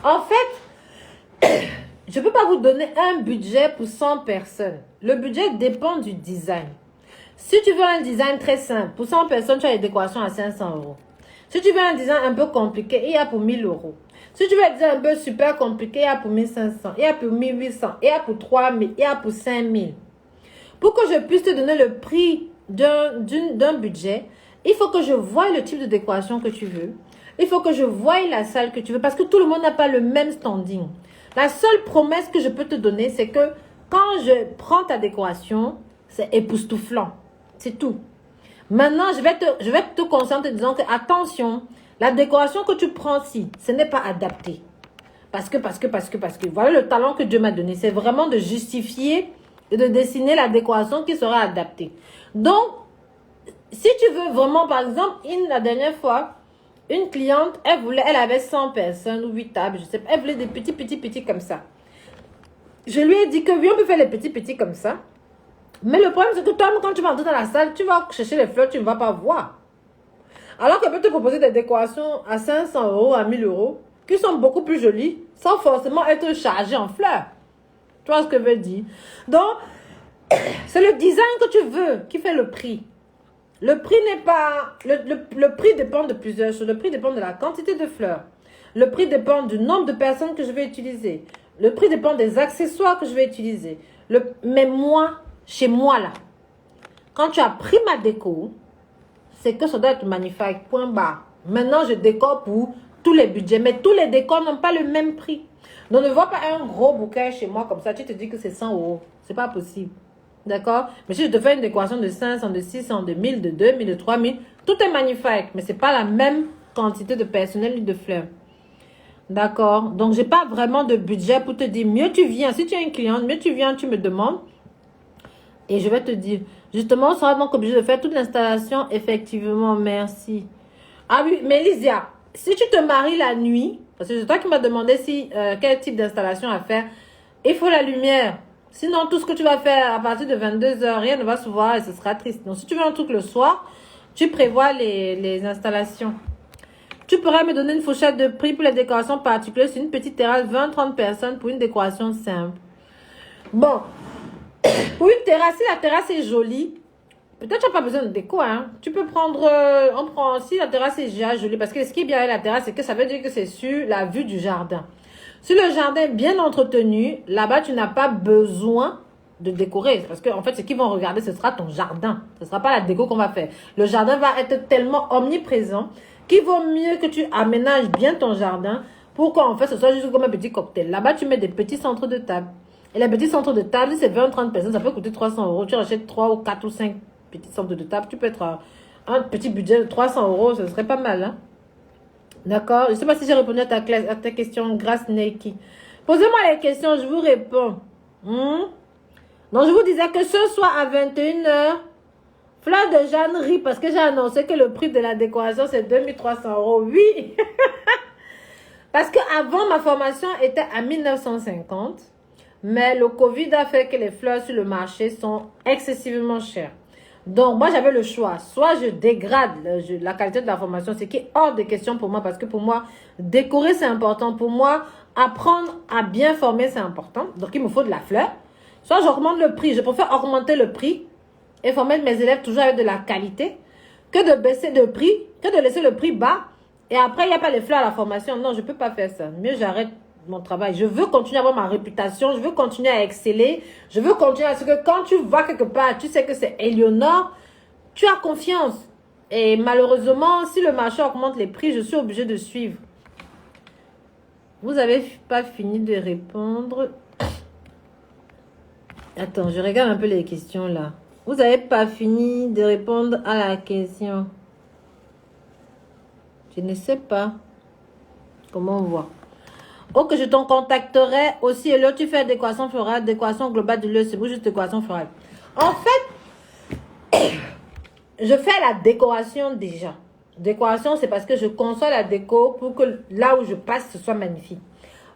En fait... Je ne peux pas vous donner un budget pour 100 personnes. Le budget dépend du design. Si tu veux un design très simple, pour 100 personnes, tu as les décorations à 500 €. Si tu veux un design un peu compliqué, il y a pour 1000 €. Si tu veux un design un peu super compliqué, il y a pour 1500, il y a pour 1800, il y a pour 3000, il y a pour 5000. Pour que je puisse te donner le prix d'un budget, il faut que je voie le type de décoration que tu veux. Il faut que je voie la salle que tu veux, parce que tout le monde n'a pas le même standing. La seule promesse que je peux te donner, c'est que quand je prends ta décoration, c'est époustouflant. C'est tout. Maintenant, je vais te conseiller en te disant que, attention, la décoration que tu prends ici, ce n'est pas adapté. Parce que, voilà le talent que Dieu m'a donné. C'est vraiment de justifier et de dessiner la décoration qui sera adaptée. Donc, si tu veux vraiment, par exemple, la dernière fois, une cliente, elle avait 100 personnes ou 8 tables, je sais pas. Elle voulait des petits comme ça. Je lui ai dit que oui, on peut faire les petits comme ça. Mais le problème, c'est que toi, quand tu vas entrer dans la salle, tu vas chercher les fleurs, tu ne vas pas voir. Alors qu'elle peut te proposer des décorations à 500 €, à 1000 €, qui sont beaucoup plus jolies, sans forcément être chargées en fleurs. Tu vois ce que je veux dire? Donc, c'est le design que tu veux qui fait le prix. Le prix n'est pas... Le prix dépend de plusieurs choses. Le prix dépend de la quantité de fleurs. Le prix dépend du nombre de personnes que je vais utiliser. Le prix dépend des accessoires que je vais utiliser. Mais moi, chez moi là, quand tu as pris ma déco, c'est que ça doit être magnifique. Point barre. Maintenant, je décore pour tous les budgets. Mais tous les décors n'ont pas le même prix. Donc, ne vois pas un gros bouquet chez moi comme ça. Tu te dis que c'est 100 €. C'est pas possible. D'accord? Mais si je te fais une décoration de 500, de 600, de 1000, de 2000, de 3000, tout est magnifique. Mais ce n'est pas la même quantité de personnel ni de fleurs. D'accord? Donc, j'ai pas vraiment de budget pour te dire, mieux tu viens. Si tu es une cliente, mieux tu viens, tu me demandes. Et je vais te dire, justement, on sera donc obligé de faire toute l'installation. Effectivement, merci. Ah oui, mais Lysia, si tu te maries la nuit, parce que c'est toi qui m'as demandé si quel type d'installation à faire, il faut la lumière. Sinon, tout ce que tu vas faire à partir de 22h, rien ne va se voir et ce sera triste. Donc, si tu veux un truc le soir, tu prévois les installations. Tu pourrais me donner une fourchette de prix pour les décorations particulières sur une petite terrasse, 20-30 personnes pour une décoration simple. Bon, pour une terrasse, si la terrasse est jolie, peut-être tu n'as pas besoin de déco, hein. Tu peux prendre, on prend aussi la terrasse est déjà jolie. Parce que ce qui est bien avec la terrasse, c'est que ça veut dire que c'est sur la vue du jardin. Si le jardin est bien entretenu, là-bas, tu n'as pas besoin de décorer. Parce que, en fait, ce qu'ils vont regarder, ce sera ton jardin. Ce ne sera pas la déco qu'on va faire. Le jardin va être tellement omniprésent qu'il vaut mieux que tu aménages bien ton jardin pour qu'en fait, ce soit juste comme un petit cocktail. Là-bas, tu mets des petits centres de table. Et les petits centres de table, si c'est 20-30 personnes, ça peut coûter 300 euros. Tu rachètes 3 ou 4 ou 5 petits centres de table. Tu peux être à un petit budget de 300 euros. Ce serait pas mal, hein? D'accord? Je ne sais pas si j'ai répondu à ta question, grâce Neki. Posez-moi les questions, je vous réponds. Donc, je vous disais que ce soir à 21h, Fleur de Jeanne rit parce que j'ai annoncé que le prix de la décoration, c'est 2300 euros. Oui! Parce qu'avant, ma formation était à 1950. Mais le Covid a fait que les fleurs sur le marché sont excessivement chères. Donc, moi, j'avais le choix. Soit je dégrade la qualité de la formation, ce qui est hors de question pour moi. Parce que pour moi, décorer, c'est important. Pour moi, apprendre à bien former, c'est important. Donc, il me faut de la fleur. Soit j'augmente le prix. Je préfère augmenter le prix et former mes élèves toujours avec de la qualité que de baisser le prix, que de laisser le prix bas. Et après, il n'y a pas les fleurs à la formation. Non, je ne peux pas faire ça. Mieux, j'arrête mon travail. Je veux continuer à avoir ma réputation. Je veux continuer à exceller. Je veux continuer à ce que quand tu vas quelque part, tu sais que c'est Eleonore, tu as confiance. Et malheureusement, si le marché augmente les prix, je suis obligée de suivre. Vous n'avez pas fini de répondre. Attends, je regarde un peu les questions là. Vous n'avez pas fini de répondre à la question. Je ne sais pas. Comment on voit. Ok, je t'en contacterai aussi. Et là, tu fais décoration florale, décoration globale du lieu. C'est juste décoration florale. En fait, je fais la décoration déjà. Décoration, c'est parce que je conçois la déco pour que là où je passe, ce soit magnifique.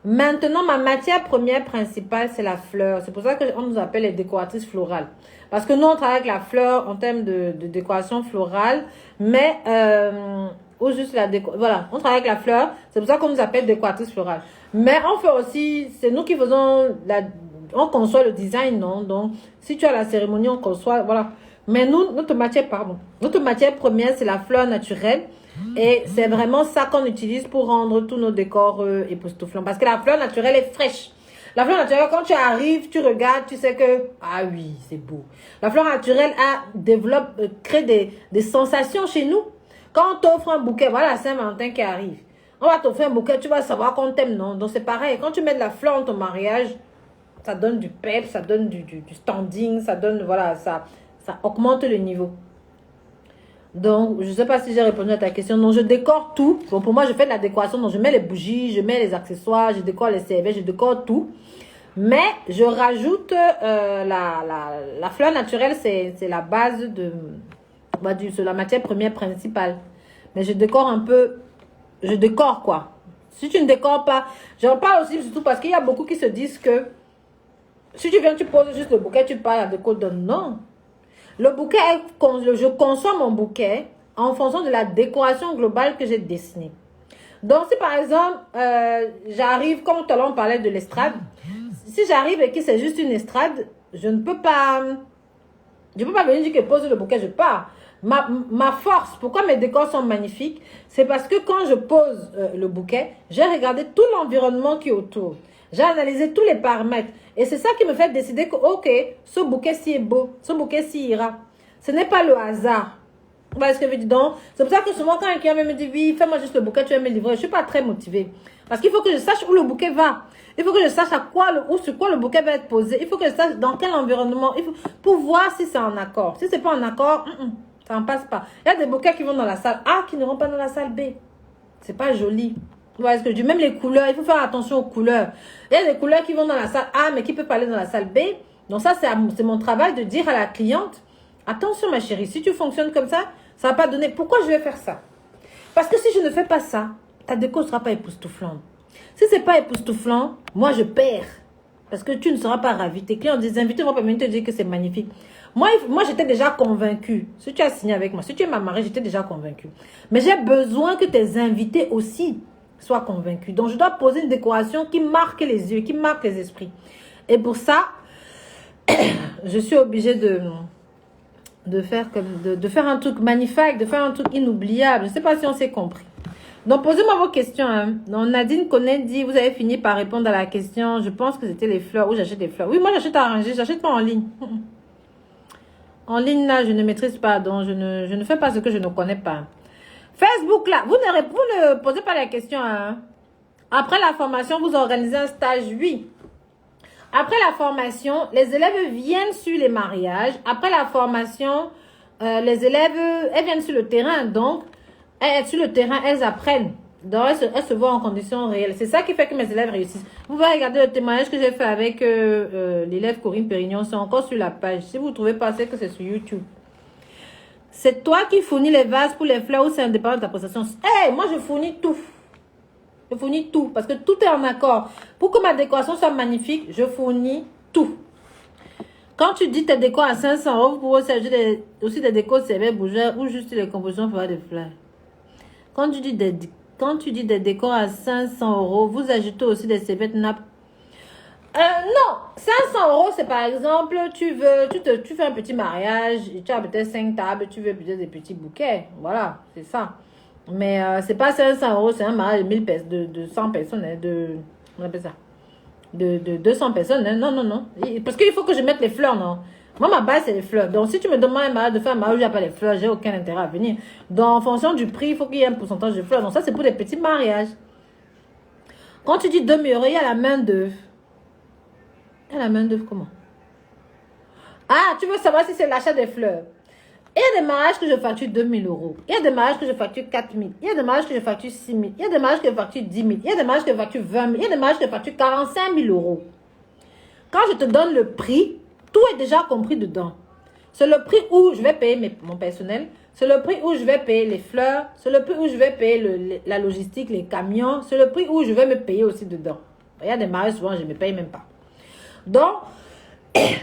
Maintenant, ma matière première principale, c'est la fleur. C'est pour ça qu'on nous appelle les décoratrices florales. Parce que nous, on travaille avec la fleur en termes de décoration florale. Mais, ou juste la déco. Voilà, on travaille avec la fleur. C'est pour ça qu'on nous appelle décoratrices florales. Mais on fait aussi, c'est nous qui faisons on conçoit le design, non? Donc, si tu as la cérémonie, on conçoit, voilà. Mais nous, notre matière première, c'est la fleur naturelle. Et c'est vraiment ça qu'on utilise pour rendre tous nos décors époustouflants. Parce que la fleur naturelle est fraîche. La fleur naturelle, quand tu arrives, tu regardes, tu sais que, ah oui, c'est beau. La fleur naturelle crée des sensations chez nous. Quand on t'offre un bouquet, voilà Saint-Valentin qui arrive. On va t'offrir un bouquet, tu vas savoir qu'on t'aime, non? Donc c'est pareil, quand tu mets de la fleur dans ton mariage, ça donne du pep, ça donne du standing, ça donne, voilà, ça augmente le niveau. Donc, je ne sais pas si j'ai répondu à ta question. Non, je décore tout. Bon, pour moi, je fais de la décoration. Donc, je mets les bougies, je mets les accessoires, je décore les serviettes, je décore tout. Mais, je rajoute la fleur naturelle, c'est la base de la matière première principale. Mais je décore un peu. Je décore quoi. Si tu ne décores pas, j'en parle aussi surtout parce qu'il y a beaucoup qui se disent que si tu viens, tu poses juste le bouquet, tu parles à déco. Non. Le bouquet, je conçois mon bouquet en fonction de la décoration globale que j'ai dessinée. Donc, si par exemple, j'arrive, comme tout à l'heure on parlait de l'estrade, si j'arrive et que c'est juste une estrade, je ne peux pas venir dire que pose le bouquet, je pars. Ma force, pourquoi mes décors sont magnifiques, c'est parce que quand je pose le bouquet, j'ai regardé tout l'environnement qui est autour. J'ai analysé tous les paramètres. Et c'est ça qui me fait décider que, ok, ce bouquet-ci est beau, ce bouquet-ci ira. Ce n'est pas le hasard. Vous voyez ce que je veux dire? Donc, c'est pour ça que souvent, quand quelqu'un me dit, oui, fais-moi juste le bouquet, tu vas me livrer, je ne suis pas très motivée. Parce qu'il faut que je sache où le bouquet va. Il faut que je sache sur quoi le bouquet va être posé. Il faut que je sache dans quel environnement. Pour voir si c'est en accord. Si ce n'est pas en accord, ça n'en passe pas. Il y a des bouquets qui vont dans la salle A qui ne vont pas dans la salle B. C'est pas joli. Vous voyez ce que je dis? Même les couleurs, il faut faire attention aux couleurs. Il y a des couleurs qui vont dans la salle A, mais qui peuvent aller dans la salle B. Donc ça, c'est mon travail de dire à la cliente, attention ma chérie, si tu fonctionnes comme ça ne va pas donner. Pourquoi je vais faire ça? Parce que si je ne fais pas ça, ta déco ne sera pas époustouflante. Si ce n'est pas époustouflant, moi je perds. Parce que tu ne seras pas ravi. Tes clients, des invités vont pas venir te dire que c'est magnifique. Moi j'étais déjà convaincue. Si tu as signé avec moi, si tu es ma mariée, j'étais déjà convaincue. Mais j'ai besoin que tes invités aussi soient convaincus. Donc je dois poser une décoration qui marque les yeux, qui marque les esprits. Et pour ça, je suis obligée de faire un truc magnifique, de faire un truc inoubliable. Je ne sais pas si on s'est compris. Donc, posez-moi vos questions. Hein. Donc, Nadine connaît dit, vous avez fini par répondre à la question. Je pense que c'était les fleurs. Où j'achète des fleurs? Oui, moi, j'achète à arranger. J'achète pas en ligne. En ligne, là, je ne maîtrise pas. Donc, je ne fais pas ce que je ne connais pas. Facebook, là, vous ne posez pas la question. Hein. Après la formation, vous organisez un stage, oui. Après la formation, les élèves viennent sur les mariages. Après la formation, les élèves, elles viennent sur le terrain. Donc, sur le terrain, elles apprennent. Donc, elles se voient en conditions réelles. C'est ça qui fait que mes élèves réussissent. Vous pouvez regarder le témoignage que j'ai fait avec l'élève Corinne Pérignon. C'est encore sur la page. Si vous ne trouvez pas, c'est que c'est sur YouTube. C'est toi qui fournis les vases pour les fleurs ou c'est indépendant de ta prestation? Hey, moi, je fournis tout. Je fournis tout parce que tout est en accord. Pour que ma décoration soit magnifique, je fournis tout. Quand tu dis tes décors à 500 €, vous pouvez aussi des décors CV bougeurs ou juste les compositions pour des fleurs. Quand tu dis des décors à 500 €, vous ajoutez aussi des serviettes nappes. Non, 500 €, c'est par exemple, tu fais un petit mariage, tu as peut-être 5 tables, tu veux peut-être des petits bouquets. Voilà, c'est ça. Mais c'est pas 500 €, c'est un mariage de 100 personnes, hein, on appelle ça, de 200 personnes. Hein. Non, non, non. Parce qu'il faut que je mette les fleurs, non. Moi, ma base, c'est les fleurs. Donc, si tu me demandes de faire un mariage où il n'y a pas les fleurs, j'ai aucun intérêt à venir. Donc, en fonction du prix, il faut qu'il y ait un pourcentage de fleurs. Donc, ça, c'est pour des petits mariages. Quand tu dis 2000 €, il y a la main d'œuvre. Il y a la main d'œuvre comment? Ah, tu veux savoir si c'est l'achat des fleurs? Il y a des mariages que je facture 2000 €. Il y a des mariages que je facture 4000. Il y a des mariages que je facture 6000. Il y a des mariages que je facture 10 000. Il y a des mariages que je facture 20 000. Il y a des mariages que je facture 45 000 €. Quand je te donne le prix, tout est déjà compris dedans. C'est le prix où je vais payer mon personnel. C'est le prix où je vais payer les fleurs. C'est le prix où je vais payer la logistique, les camions. C'est le prix où je vais me payer aussi dedans. Il y a des mariages, souvent, je ne me paye même pas. Donc,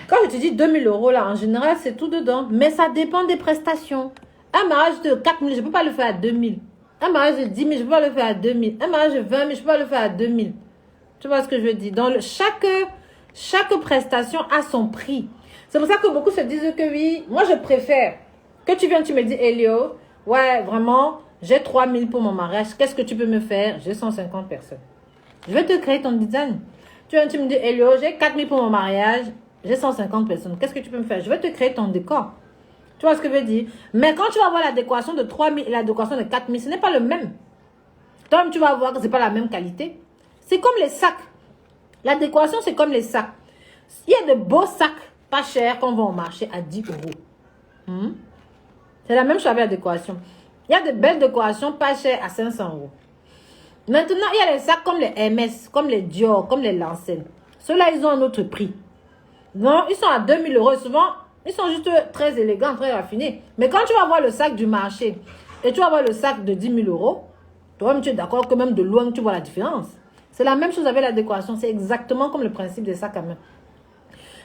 quand je te dis 2000 € là, en général, c'est tout dedans. Mais ça dépend des prestations. Un mariage de 4000, je ne peux pas le faire à 2000. Un mariage de 10 000, je ne peux pas le faire à 2000. Un mariage de 20 000, je ne peux pas le faire à 2000. Tu vois ce que je veux dire? Donc, chaque prestation a son prix. C'est pour ça que beaucoup se disent que oui, moi je préfère que tu viennes, tu me dis, Elio, ouais, vraiment, j'ai 3000 pour mon mariage. Qu'est-ce que tu peux me faire? J'ai 150 personnes. Je vais te créer ton design. Tu viens, tu me dis, Elio, j'ai 4000 pour mon mariage. J'ai 150 personnes. Qu'est-ce que tu peux me faire? Je vais te créer ton décor. Tu vois ce que je veux dire? Mais quand tu vas voir la décoration de 3000 et la décoration de 4000, ce n'est pas le même. Toi-même, tu vas voir que ce n'est pas la même qualité. C'est comme les sacs. La décoration, c'est comme les sacs. Il y a de beaux sacs pas chers qu'on vend au marché à 10 €. C'est la même chose avec la décoration. Il y a de belles décorations pas chères à 500 €. Maintenant, il y a les sacs comme les Hermès, comme les Dior, comme les Lancel. Ceux-là, ils ont un autre prix. Non, ils sont à 2000 € souvent. Ils sont juste très élégants, très raffinés. Mais quand tu vas voir le sac du marché et tu vas voir le sac de 10 000 €, toi-même, tu es d'accord que même de loin, tu vois la différence. C'est la même chose avec la décoration. C'est exactement comme le principe des sacs à main.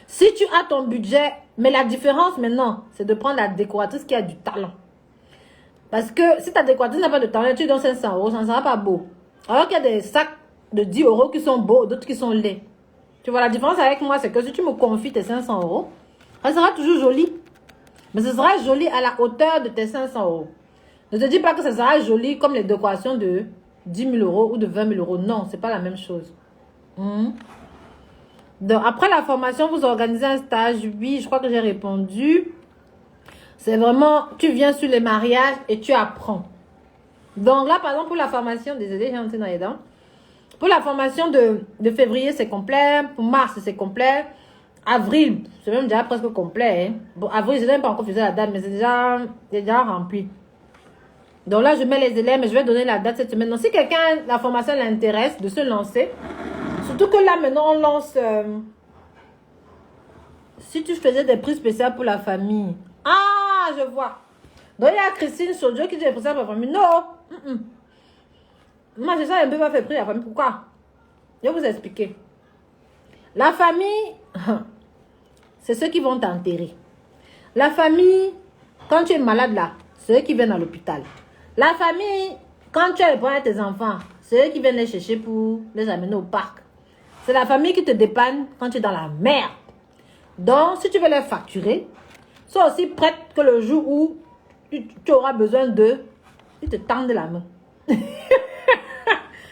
Si tu as ton budget, mais la différence maintenant, c'est de prendre la décoratrice qui a du talent. Parce que si ta décoratrice n'a pas de talent, tu donnes 500 €, ça ne sera pas beau. Alors qu'il y a des sacs de 10 € qui sont beaux, d'autres qui sont laids. Tu vois, la différence avec moi, c'est que si tu me confies tes 500 €, ça sera toujours joli. Mais ce sera joli à la hauteur de tes 500 €. Ne te dis pas que ça sera joli comme les décorations de 10 000 € ou de 20 000 €. Non, ce n'est pas la même chose. Donc, après la formation, vous organisez un stage. Oui, je crois que j'ai répondu. C'est vraiment, tu viens sur les mariages et tu apprends. Donc là, par exemple, pour la formation, désolé, j'ai entré dans les dents. Pour la formation de février, c'est complet. Pour mars, c'est complet. Avril, c'est même déjà presque complet. Hein. Bon, avril, je n'ai pas encore fait la date, mais c'est déjà rempli. Donc là, je mets les élèves, mais je vais donner la date cette semaine. Donc si quelqu'un, la formation l'intéresse de se lancer, surtout que là, maintenant, on lance... si tu faisais des prix spéciaux pour la famille. Ah, je vois. Donc il y a Christine Sodio qui dit des prix spéciaux pour la famille. Non. Moi, c'est ça, un peu pas fait prix la famille. Pourquoi? Je vais vous expliquer. La famille, c'est ceux qui vont t'enterrer. La famille, quand tu es malade là, c'est eux qui viennent à l'hôpital. La famille, quand tu as les problèmes avec tes enfants, c'est eux qui viennent les chercher pour les amener au parc. C'est la famille qui te dépanne quand tu es dans la merde. Donc, si tu veux les facturer, sois aussi prête que le jour où tu auras besoin d'eux, ils te tendent la main.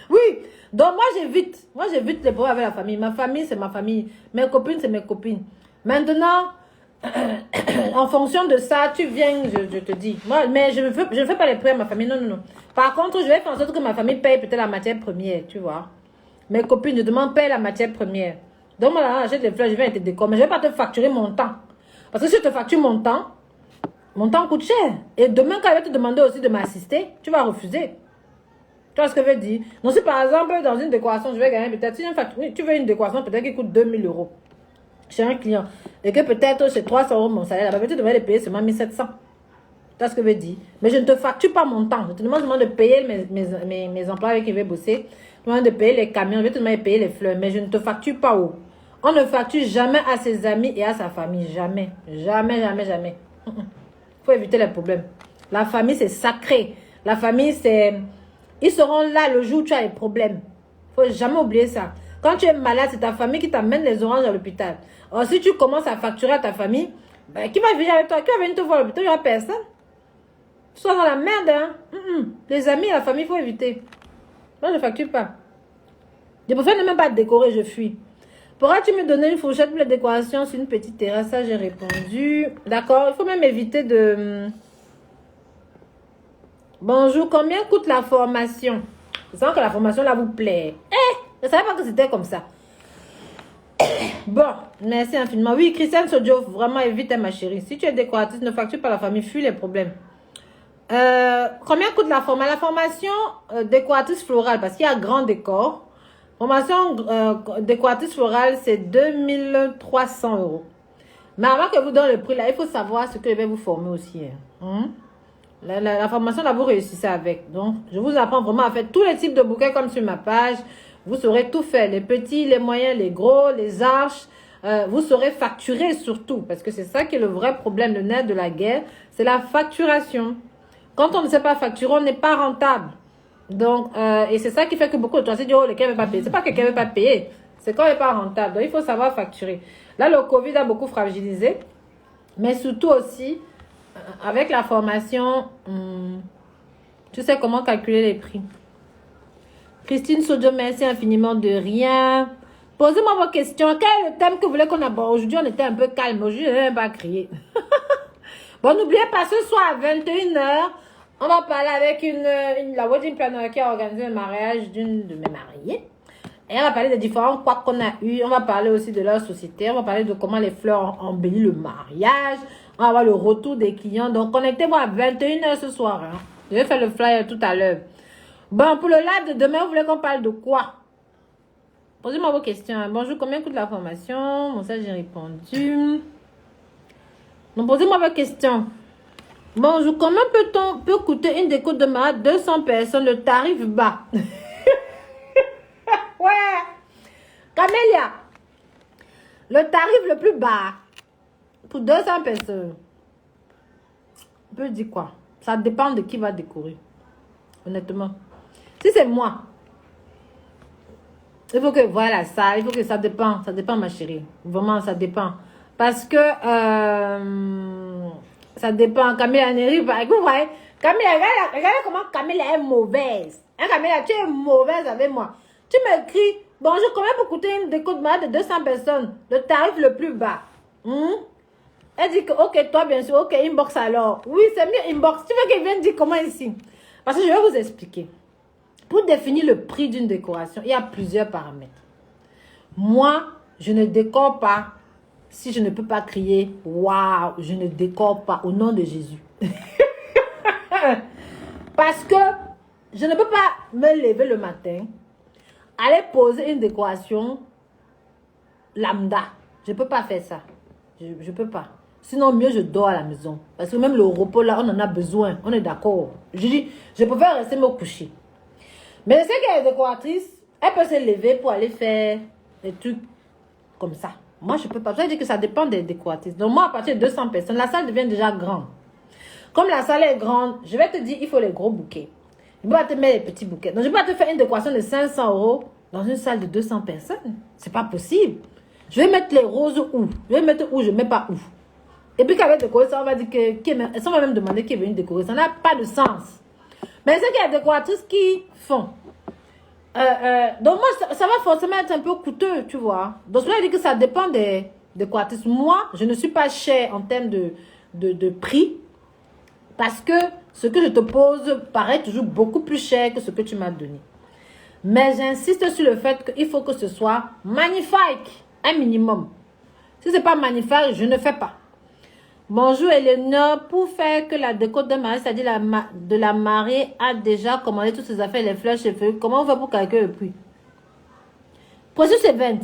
Oui, donc moi j'évite les problèmes avec la famille. Ma famille, c'est ma famille. Mes copines, c'est mes copines. Maintenant, en fonction de ça, tu viens, je te dis. Moi, mais je ne fais pas les prix à ma famille, non, non, non. Par contre, je vais faire en sorte que ma famille paye peut-être la matière première, tu vois. Mes copines, je demande paye la matière première. Donc, moi, là, j'achète des fleurs, je vais te décorer. Mais je ne vais pas te facturer mon temps. Parce que si je te facture mon temps coûte cher. Et demain, quand elle va te demander aussi de m'assister, tu vas refuser. Tu vois ce que je veux dire? Donc, si par exemple, dans une décoration, je vais gagner peut-être, si tu veux une décoration peut-être qui coûte 2000 euros chez un client, et que peut-être chez 300 euros mon salaire, tu devrais les payer seulement 1700. Tu vois ce que je veux dire? Mais je ne te facture pas mon temps. Je te demande de payer mes employés avec qui je vais bosser. Je te demande de payer les camions, je vais te demander de payer les fleurs, mais je ne te facture pas haut. On ne facture jamais à ses amis et à sa famille. Jamais. Jamais, jamais, jamais. Il faut éviter les problèmes. La famille, c'est sacré. La famille, c'est... Ils seront là le jour où tu as des problèmes. Il ne faut jamais oublier ça. Quand tu es malade, c'est ta famille qui t'amène les oranges à l'hôpital. Or, si tu commences à facturer à ta famille, ben, qui va venir avec toi? Qui va venir te voir à l'hôpital? Il n'y aura personne. Tu seras dans la merde, hein? Les amis et la famille, il faut éviter. Moi, je ne facture pas. Je préfère ne même pas décorer, je fuis. Pourras-tu me donner une fourchette pour la décoration sur une petite terrasse? Ça, j'ai répondu. D'accord, il faut même éviter de... Bonjour, combien coûte la formation? Je sens que la formation là vous plaît. Je ne savais pas que c'était comme ça. Bon, merci infiniment. Oui, Christiane Sodio, vraiment évite ma chérie. Si tu es décoratrice, ne facture pas la famille, fuis les problèmes. Combien coûte la formation? La formation décoratrice florale, parce qu'il y a grand décor. Formation décoratrice florale, c'est 2300 euros. Mais avant que vous donne le prix là, il faut savoir ce que je vais vous former aussi. La formation là, vous réussissez avec. Donc, je vous apprends vraiment à faire tous les types de bouquets comme sur ma page. Vous saurez tout faire. Les petits, les moyens, les gros, les arches. Vous saurez facturer surtout. Parce que c'est ça qui est le vrai problème, le nerf de la guerre. C'est la facturation. Quand on ne sait pas facturer, on n'est pas rentable. Donc, et c'est ça qui fait que beaucoup de gens se disent, oh, quelqu'un ne veut pas payer. C'est pas que quelqu'un ne veut pas payer. C'est quand on n'est pas rentable. Donc, il faut savoir facturer. Là, le Covid a beaucoup fragilisé. Mais surtout aussi, avec la formation, tu sais comment calculer les prix. Christine Sodio, merci infiniment de rien. Posez-moi vos questions. Quel est le thème que vous voulez qu'on aborde? Aujourd'hui, on était un peu calme. Aujourd'hui, je n'ai même pas crié. Bon, n'oubliez pas, ce soir à 21h, on va parler avec la wedding planner qui a organisé le mariage d'une de mes mariées. Et on va parler des différents couacs qu'on a eu. On va parler aussi de leur société. On va parler de comment les fleurs ont embelli le mariage. On va voir le retour des clients. Donc, connectez-vous à 21h ce soir. Je vais faire le flyer tout à l'heure. Bon, pour le live de demain, vous voulez qu'on parle de quoi? Posez-moi vos questions. Bonjour, combien coûte la formation? Bon, ça, j'ai répondu. Donc, posez-moi vos questions. Bonjour, combien peut coûter une déco de mariage 200 personnes, le tarif bas? Ouais. Camélia, le tarif le plus bas pour 200 personnes. On peut dire quoi? Ça dépend de qui va décorer. Honnêtement. Si c'est moi, il faut que, voilà, il faut que ça dépend. Ça dépend, ma chérie. Vraiment, ça dépend. Parce que, ça dépend. Camélia Neri, par exemple, vous voyez, Camélia, regardez comment Camélia est mauvaise. Hein, Camélia, tu es mauvaise avec moi. Tu m'écris, bonjour, combien peut coûter une déco de mariage de 200 personnes? Le tarif le plus bas. Elle dit que, ok, toi, bien sûr, ok, inbox alors. Oui, c'est mieux inbox. Tu veux qu'elle vienne dire comment ici? Parce que je vais vous expliquer. Pour définir le prix d'une décoration, il y a plusieurs paramètres. Moi, je ne décore pas si je ne peux pas crier, waouh, je ne décore pas au nom de Jésus. Parce que je ne peux pas me lever le matin, aller poser une décoration lambda. Je ne peux pas faire ça. Je ne peux pas. Sinon, mieux je dors à la maison. Parce que même le repos là, on en a besoin. On est d'accord. Je dis, je préfère rester me coucher. Mais je sais qu'il y a des décoratrices, elles peuvent se lever pour aller faire des trucs comme ça. Moi, je ne peux pas. Je dis que ça dépend des décoratrices. Donc, moi, à partir de 200 personnes, la salle devient déjà grande. Comme la salle est grande, je vais te dire, il faut les gros bouquets. Je ne peux pas te mettre les petits bouquets. Donc, je ne peux pas te faire une décoration de 500 € dans une salle de 200 personnes. C'est pas possible. Je vais mettre les roses où? Je vais mettre où? Je ne mets pas où. Et puis, qu'avec décorer ça, on va dire que... On va même demander qui est venu décorer. Ça n'a pas de sens. Mais c'est qu'il y a des décoratrices qui font. Donc, moi, ça va forcément être un peu coûteux, tu vois. Donc, je dis que ça dépend des décoratrices. Moi, je ne suis pas chère en termes de prix. Parce que ce que je te pose paraît toujours beaucoup plus cher que ce que tu m'as donné. Mais j'insiste sur le fait qu'il faut que ce soit magnifique. Un minimum. Si ce n'est pas magnifique, je ne fais pas. Bonjour Eleanor, pour faire que la déco de mariée, c'est-à-dire de la mariée a déjà commandé toutes ses affaires, les fleurs, les cheveux. Comment on fait pour calculer le prix? Processus event.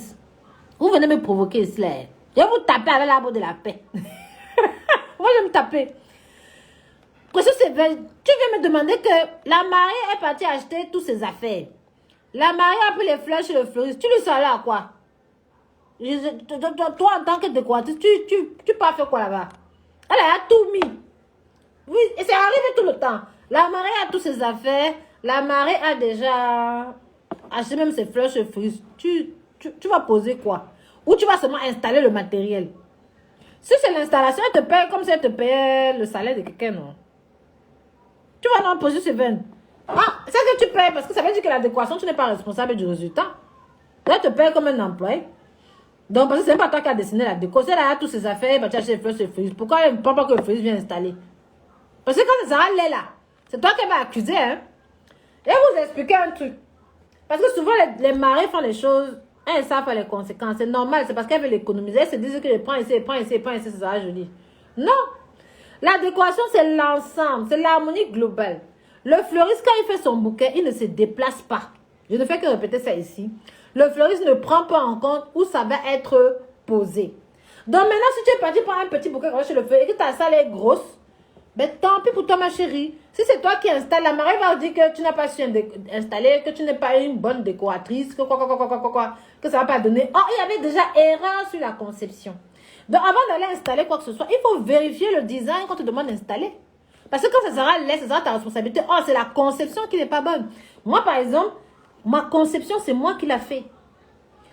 Vous venez me provoquer cela. Je vais vous taper avec l'arbre de la paix. Moi, je vais me taper. Processus event. Tu viens me demander que la mariée est partie acheter toutes ses affaires. La mariée a pris les fleurs chez le fleuriste. Tu lui sors là à quoi? Toi, en tant que décoratrice, tu peux faire quoi là-bas? Elle a tout mis. Oui, et c'est arrivé tout le temps. La mariée a toutes ses affaires. La mariée a déjà acheté même ses fleurs chez Frise. Tu vas poser quoi? Ou tu vas seulement installer le matériel. Si c'est l'installation, elle te paye comme si elle te payait le salaire de quelqu'un, non? Tu vas non poser ce vin. Ah, c'est que tu payes parce que ça veut dire que la décoration, tu n'es pas responsable du résultat. Elle te paye comme un employé. Donc, parce que ce n'est pas toi qui as dessiné la déco. Si elle a toutes ses affaires, bah, tu achètes les fleurs sur le frise. Pourquoi elle ne prend pas que le frise vienne installer? Parce que quand ça allait là, c'est toi qui vas accuser, hein? Et vous expliquer un truc. Parce que souvent, les maris font les choses, elles savent pas les conséquences. C'est normal, c'est parce qu'elles veulent l'économiser. Elles se disent que je prends ici, ça sera joli. Non! La décoration, c'est l'ensemble, c'est l'harmonie globale. Le fleuriste, quand il fait son bouquet, il ne se déplace pas. Je ne fais que répéter ça ici. Le fleuriste ne prend pas en compte où ça va être posé. Donc maintenant, si tu es parti prendre un petit bouquet chez le fleuriste et que ta salle est grosse, ben tant pis pour toi, ma chérie. Si c'est toi qui installes, la mariée va dire que tu n'as pas su installer, que tu n'es pas une bonne décoratrice, que ça ne va pas donner. Oh, il y avait déjà erreur sur la conception. Donc avant d'aller installer quoi que ce soit, il faut vérifier le design qu'on te demande d'installer. Parce que quand ça sera laid, ça sera ta responsabilité. Oh, c'est la conception qui n'est pas bonne. Moi, par exemple, ma conception, c'est moi qui l'a fait.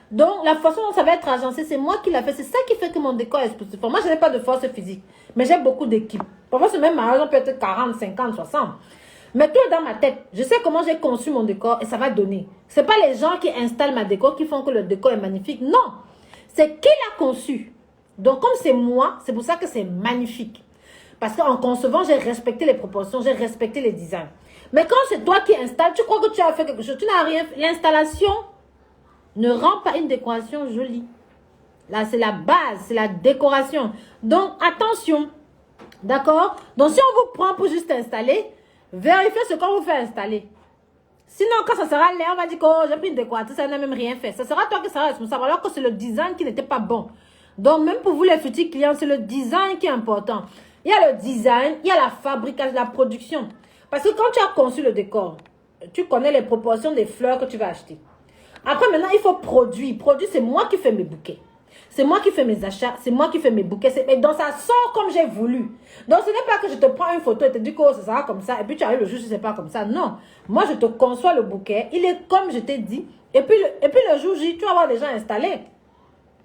Donc, la façon dont ça va être agencé, c'est moi qui l'a fait. C'est ça qui fait que mon décor est explosif. Moi, je n'ai pas de force physique, mais j'ai beaucoup d'équipes. Parfois, ce même mariage, on peut être 40, 50, 60. Mais tout est dans ma tête. Je sais comment j'ai conçu mon décor et ça va donner. Ce n'est pas les gens qui installent ma décor qui font que le décor est magnifique. Non, c'est qui l'a conçu. Donc, comme c'est moi, c'est pour ça que c'est magnifique. Parce qu'en concevant, j'ai respecté les proportions, j'ai respecté les designs. Mais quand c'est toi qui installes, tu crois que tu as fait quelque chose, tu n'as rien fait. L'installation ne rend pas une décoration jolie. Là, c'est la base, c'est la décoration. Donc, attention. D'accord? Donc, si on vous prend pour juste installer, vérifiez ce qu'on vous fait installer. Sinon, quand ça sera laid, on va dire que oh, j'ai pris une décoratrice, ça n'a même rien fait. Ça sera toi qui sera responsable, alors que c'est le design qui n'était pas bon. Donc, même pour vous, les futurs clients, c'est le design qui est important. Il y a le design, il y a la fabrication, la production. Parce que quand tu as conçu le décor, tu connais les proportions des fleurs que tu vas acheter. Après, maintenant, il faut produire. Produire, c'est moi qui fais mes bouquets. C'est moi qui fais mes achats. C'est moi qui fais mes bouquets. Et donc, ça sort comme j'ai voulu. Donc, ce n'est pas que je te prends une photo et te dis que oh, ça sera comme ça. Et puis, tu arrives le jour, je ne sais pas comme ça. Non. Moi, je te conçois le bouquet. Il est comme je t'ai dit. Et puis, le jour J, tu vas avoir des gens installés.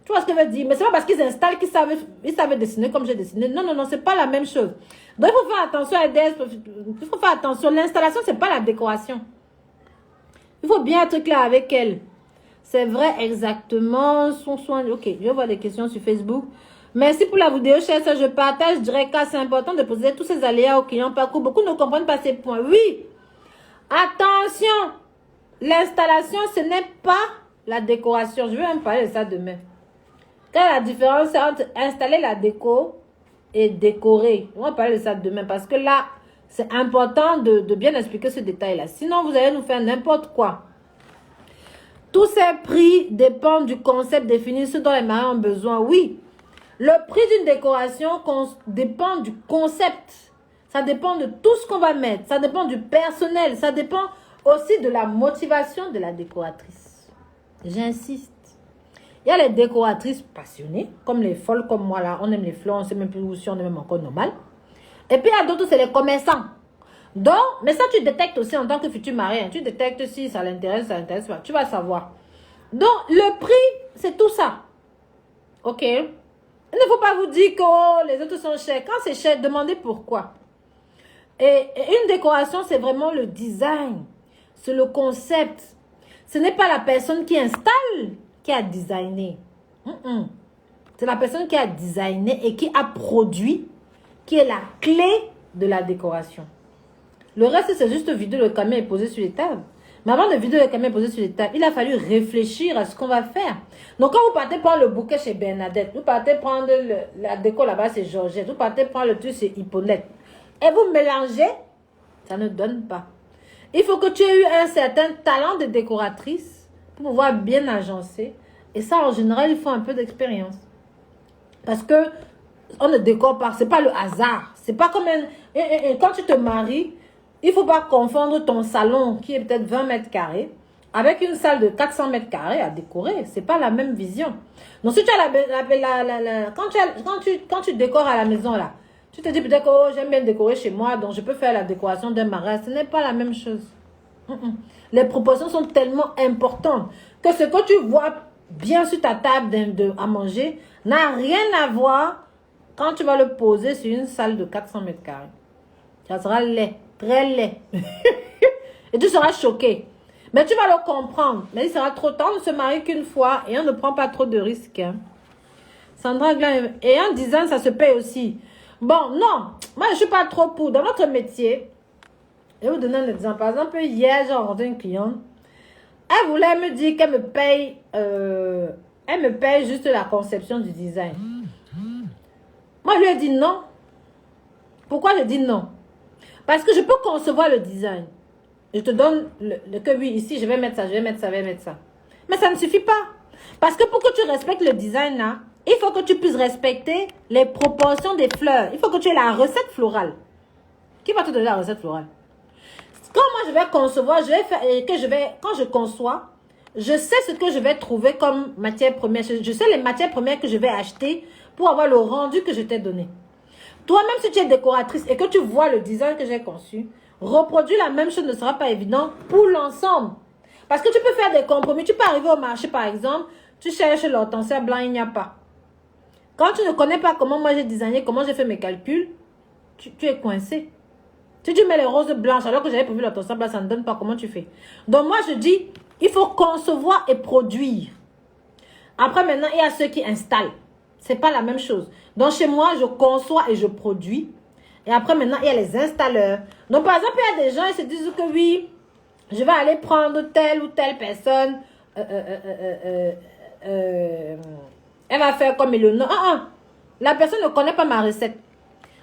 Tu vois ce que je veux dire? Mais ce n'est pas parce qu'ils installent qu'ils savent dessiner comme j'ai dessiné. Non, non, non, ce n'est pas la même chose. Donc, il faut faire attention à il faut faire attention. L'installation, ce n'est pas la décoration. Il faut bien être clair avec elle. C'est vrai, exactement. Son soin. Ok, je vois des questions sur Facebook. Merci pour la vidéo, chère sœur. Je partage. Je dirais que c'est important de poser tous ces aléas aux clients parcours. Beaucoup ne comprennent pas ces points. Oui. Attention. L'installation, ce n'est pas la décoration. Je vais même parler de ça demain. Quelle est la différence entre installer la déco et décorer? On va parler de ça demain parce que là, C'est important de bien expliquer ce détail-là. Sinon, vous allez nous faire n'importe quoi. Tous ces prix dépendent du concept défini, ce dont les mariés ont besoin. Oui, le prix d'une décoration dépend du concept. Ça dépend de tout ce qu'on va mettre. Ça dépend du personnel. Ça dépend aussi de la motivation de la décoratrice. J'insiste. Il y a les décoratrices passionnées, comme les folles comme moi là. On aime les fleurs, on ne sait même plus où si on est même encore normal. Et puis il y a d'autres, c'est les commerçants. Donc, mais ça tu détectes aussi en tant que futur mari. Hein. Tu détectes si ça l'intéresse, ça l'intéresse pas. Tu vas savoir. Donc, le prix, c'est tout ça. Ok? Il ne faut pas vous dire que oh, les autres sont chers. Quand c'est cher, demandez pourquoi. Et une décoration, c'est vraiment le design. C'est le concept. Ce n'est pas la personne qui installe qui a designé. C'est la personne qui a designé et qui a produit qui est la clé de la décoration. Le reste, c'est juste vider le camion et poser sur les tables. Mais avant de vider le camion et poser sur les tables, il a fallu réfléchir à ce qu'on va faire. Donc, quand vous partez prendre le bouquet chez Bernadette, vous partez prendre la déco là-bas chez Georgette, vous partez prendre le truc chez Hipponette, et vous mélangez, ça ne donne pas. Il faut que tu aies eu un certain talent de décoratrice pour pouvoir bien agencer. Et ça, en général, il faut un peu d'expérience. Parce que on ne décore pas, c'est pas le hasard. C'est pas comme quand tu te maries, il faut pas confondre ton salon qui est peut-être 20 mètres carrés avec une salle de 400 mètres carrés à décorer. C'est pas la même vision. Donc si tu as quand tu décores à la maison là, tu te dis peut-être que oh, j'aime bien décorer chez moi, donc je peux faire la décoration d'un mariage. Ce n'est pas la même chose. Les proportions sont tellement importantes que ce que tu vois bien sur ta table à manger n'a rien à voir quand tu vas le poser sur une salle de 400 mètres carrés. Ça sera laid, très laid. Et tu seras choqué. Mais tu vas le comprendre. Mais il sera trop tard, on ne se marie qu'une fois et on ne prend pas trop de risques. Hein. Sandra Glan, et en disant ça se paye aussi. Bon, non, moi je ne suis pas trop pour. Dans notre métier, je vais vous donner un exemple. Par exemple, hier, j'ai rencontré une cliente. Elle voulait me dire qu'elle me paye, elle me paye juste la conception du design. Moi, je lui ai dit non. Pourquoi je dis non? Parce que je peux concevoir le design. Je te donne que oui, ici, je vais mettre ça, je vais mettre ça, je vais mettre ça. Mais ça ne suffit pas. Parce que pour que tu respectes le design là, il faut que tu puisses respecter les proportions des fleurs. Il faut que tu aies la recette florale. Qui va te donner la recette florale? Quand moi je vais concevoir, quand je conçois, je sais ce que je vais trouver comme matière première. Je sais les matières premières que je vais acheter pour avoir le rendu que je t'ai donné. Toi, même si tu es décoratrice et que tu vois le design que j'ai conçu, reproduire la même chose ne sera pas évident pour l'ensemble. Parce que tu peux faire des compromis. Tu peux arriver au marché, par exemple, tu cherches l'hortensia blanc, il n'y a pas. Quand tu ne connais pas comment moi j'ai designé, comment j'ai fait mes calculs, tu es coincé. Si tu mets les roses blanches alors que j'avais prévu l'hortensia blanc, ça ne donne pas. Comment tu fais? Donc moi, je dis, il faut concevoir et produire. Après, maintenant, il y a ceux qui installent. Ce n'est pas la même chose. Donc, chez moi, je conçois et je produis. Et après, maintenant, il y a les installeurs. Donc, par exemple, il y a des gens, ils se disent que oui, je vais aller prendre telle ou telle personne. Elle va faire comme il non. La personne ne connaît pas ma recette.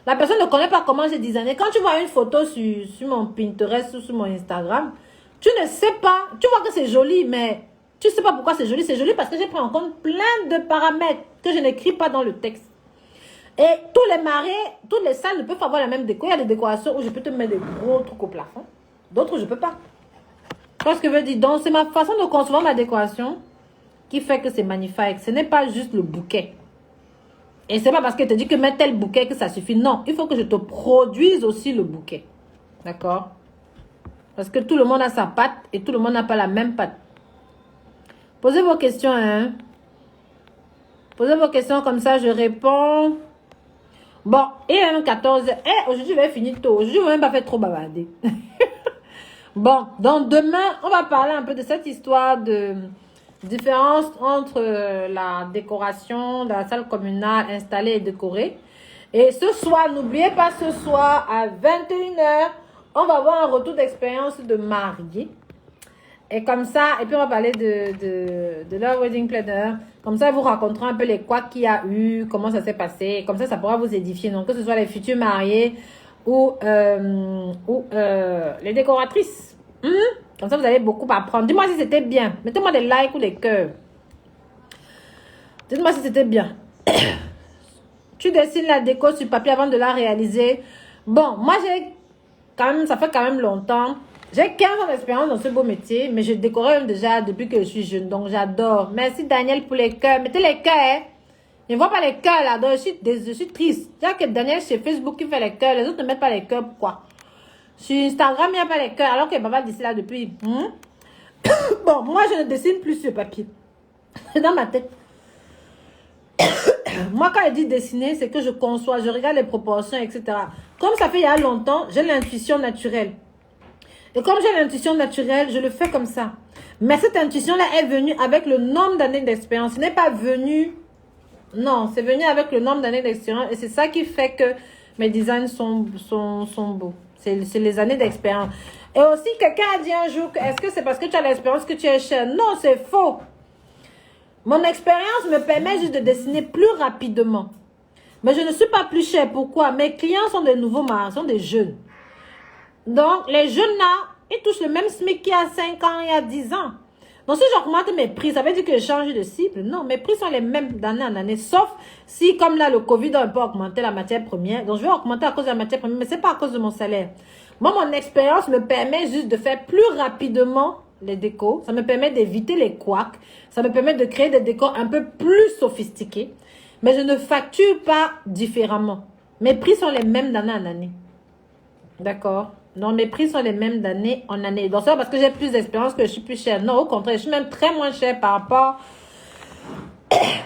La personne ne connaît pas comment j'ai designé. Quand tu vois une photo sur mon Pinterest ou sur mon Instagram, tu ne sais pas. Tu vois que c'est joli, mais tu ne sais pas pourquoi c'est joli. C'est joli parce que j'ai pris en compte plein de paramètres que je n'écris pas dans le texte. Et tous les mariés, toutes les salles ne peuvent avoir la même déco. Il y a des décorations où je peux te mettre des gros trucs au plafond. D'autres, je ne peux pas. Tu vois ce que je veux dire? Donc, c'est ma façon de concevoir ma décoration qui fait que c'est magnifique. Ce n'est pas juste le bouquet. Et c'est pas parce que je te dis que mettre tel bouquet que ça suffit. Non, il faut que je te produise aussi le bouquet. D'accord? Parce que tout le monde a sa patte et tout le monde n'a pas la même patte. Posez vos questions, hein? Posez vos questions comme ça, je réponds. Bon, il est même 14 h. Aujourd'hui, je vais finir tôt. Aujourd'hui, je ne vais même pas faire trop bavarder. Bon, donc demain, on va parler un peu de cette histoire de différence entre la décoration de la salle communale installée et décorée. Et ce soir, n'oubliez pas, ce soir à 21 h, on va avoir un retour d'expérience de mariée. Et comme ça, et puis on va parler de leur wedding planner. Comme ça, vous raconterez un peu les couacs qu'il y a eu, comment ça s'est passé. Comme ça pourra vous édifier. Donc, que ce soit les futurs mariés ou les décoratrices. Comme ça, vous allez beaucoup apprendre. Dis-moi si c'était bien. Mettez-moi des likes ou des cœurs. Dites-moi si c'était bien. Tu dessines la déco sur papier avant de la réaliser. Bon, moi, ça fait quand même longtemps. J'ai 15 ans d'expérience dans ce beau métier, mais je décore déjà depuis que je suis jeune. Donc, j'adore. Merci, Daniel, pour les cœurs. Mettez les cœurs, hein. Je ne vois pas les cœurs là. Donc, je suis triste. Il y a que Daniel chez Facebook qui fait les cœurs. Les autres ne mettent pas les cœurs. Pourquoi? Sur Instagram, il n'y a pas les cœurs. Alors que Baba dessine là depuis. Bon, moi, je ne dessine plus sur papier. C'est dans ma tête. Moi, quand je dis dessiner, c'est que je conçois, je regarde les proportions, etc. Comme ça fait il y a longtemps, j'ai l'intuition naturelle. Et comme j'ai l'intuition naturelle, je le fais comme ça. Mais cette intuition-là est venue avec le nombre d'années d'expérience. Ce n'est pas venu... Non, c'est venu avec le nombre d'années d'expérience. Et c'est ça qui fait que mes designs sont beaux. C'est les années d'expérience. Et aussi, quelqu'un a dit un jour, est-ce que c'est parce que tu as l'expérience que tu es cher? Non, c'est faux. Mon expérience me permet juste de dessiner plus rapidement. Mais je ne suis pas plus chère. Pourquoi? Mes clients sont des nouveaux mariés, sont des jeunes. Donc, les jeunes là, ils touchent le même SMIC qu'il y a 5 ans, il y a 10 ans. Donc, si j'augmente mes prix, ça veut dire que je change de cible? Non, mes prix sont les mêmes d'année en année. Sauf si, comme là, le Covid a un peu augmenté la matière première. Donc, je vais augmenter à cause de la matière première, mais ce n'est pas à cause de mon salaire. Moi, mon expérience me permet juste de faire plus rapidement les décos. Ça me permet d'éviter les couacs. Ça me permet de créer des décors un peu plus sophistiqués. Mais je ne facture pas différemment. Mes prix sont les mêmes d'année en année. D'accord? Non, mes prix sont les mêmes d'année en année. Donc, c'est parce que j'ai plus d'expérience que je suis plus chère. Non, au contraire, je suis même très moins chère par rapport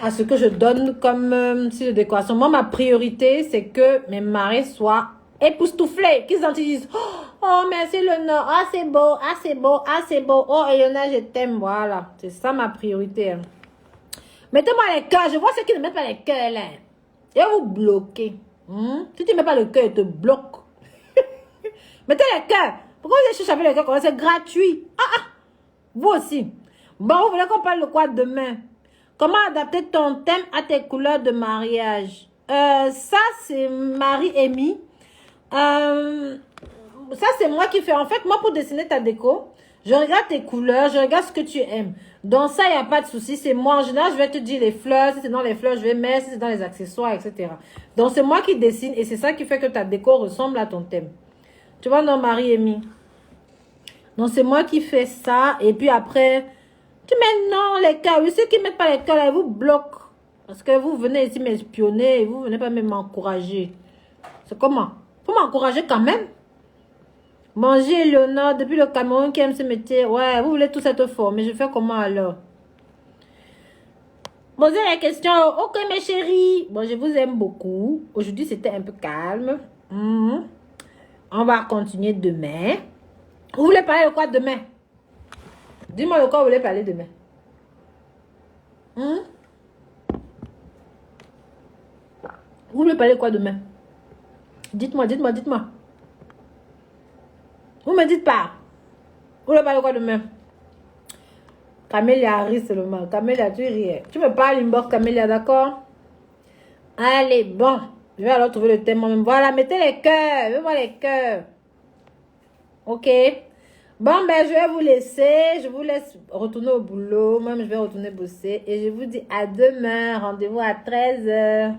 à ce que je donne comme style de décoration. Moi, ma priorité, c'est que mes maris soient époustouflés. Qu'ils disent, oh, merci Léonard. Ah, c'est beau, ah, c'est beau, ah, c'est beau. Oh, Léonard, je t'aime. Voilà. C'est ça ma priorité. Mettez-moi les cœurs. Je vois ceux qui ne mettent pas les cœurs là. Et vous bloquez. Si tu ne mets pas le cœur, il te bloque. Mettez les cœurs. Pourquoi vous cherchez avec les cœurs comme ça? C'est gratuit. Vous aussi. Bon, vous voulez qu'on parle de quoi demain? Comment adapter ton thème à tes couleurs de mariage? Ça, c'est Marie-Amy. Ça, c'est moi qui fais. En fait, moi, pour dessiner ta déco, je regarde tes couleurs, je regarde ce que tu aimes. Donc, ça, il n'y a pas de souci. C'est moi. En général, je vais te dire les fleurs. Si c'est dans les fleurs, je vais mettre. Si c'est dans les accessoires, etc. Donc, c'est moi qui dessine et c'est ça qui fait que ta déco ressemble à ton thème. Tu vois, non, Marie-Amy. Donc, c'est moi qui fais ça. Et puis après, tu mets non, les cœurs. Oui, ceux qui ne mettent pas les cœurs, ils vous bloquent. Parce que vous venez ici m'espionner et vous ne venez pas même m'encourager. C'est comment? Faut m'encourager quand même. Manger, Léonard, depuis le Cameroun qui aime ce métier. Ouais, vous voulez tous être formés. Je fais comment alors? Posez la question. Ok, mes chéris. Bon, je vous aime beaucoup. Aujourd'hui, c'était un peu calme. On va continuer demain. Vous voulez parler de quoi demain? Dis-moi de quoi vous voulez parler demain. Vous voulez parler de quoi demain? Dites-moi, dites-moi, dites-moi. Vous me dites pas. Vous voulez parler de quoi demain? Camélia rit seulement. Camélia, tu ris. Tu me parles inbox, Camélia, d'accord? Allez, bon. Je vais alors trouver le thème moi-même. Voilà, mettez les cœurs. Mettez-moi les cœurs. Ok. Bon, ben, je vais vous laisser. Je vous laisse retourner au boulot. Moi, je vais retourner bosser. Et je vous dis à demain. Rendez-vous à 13h.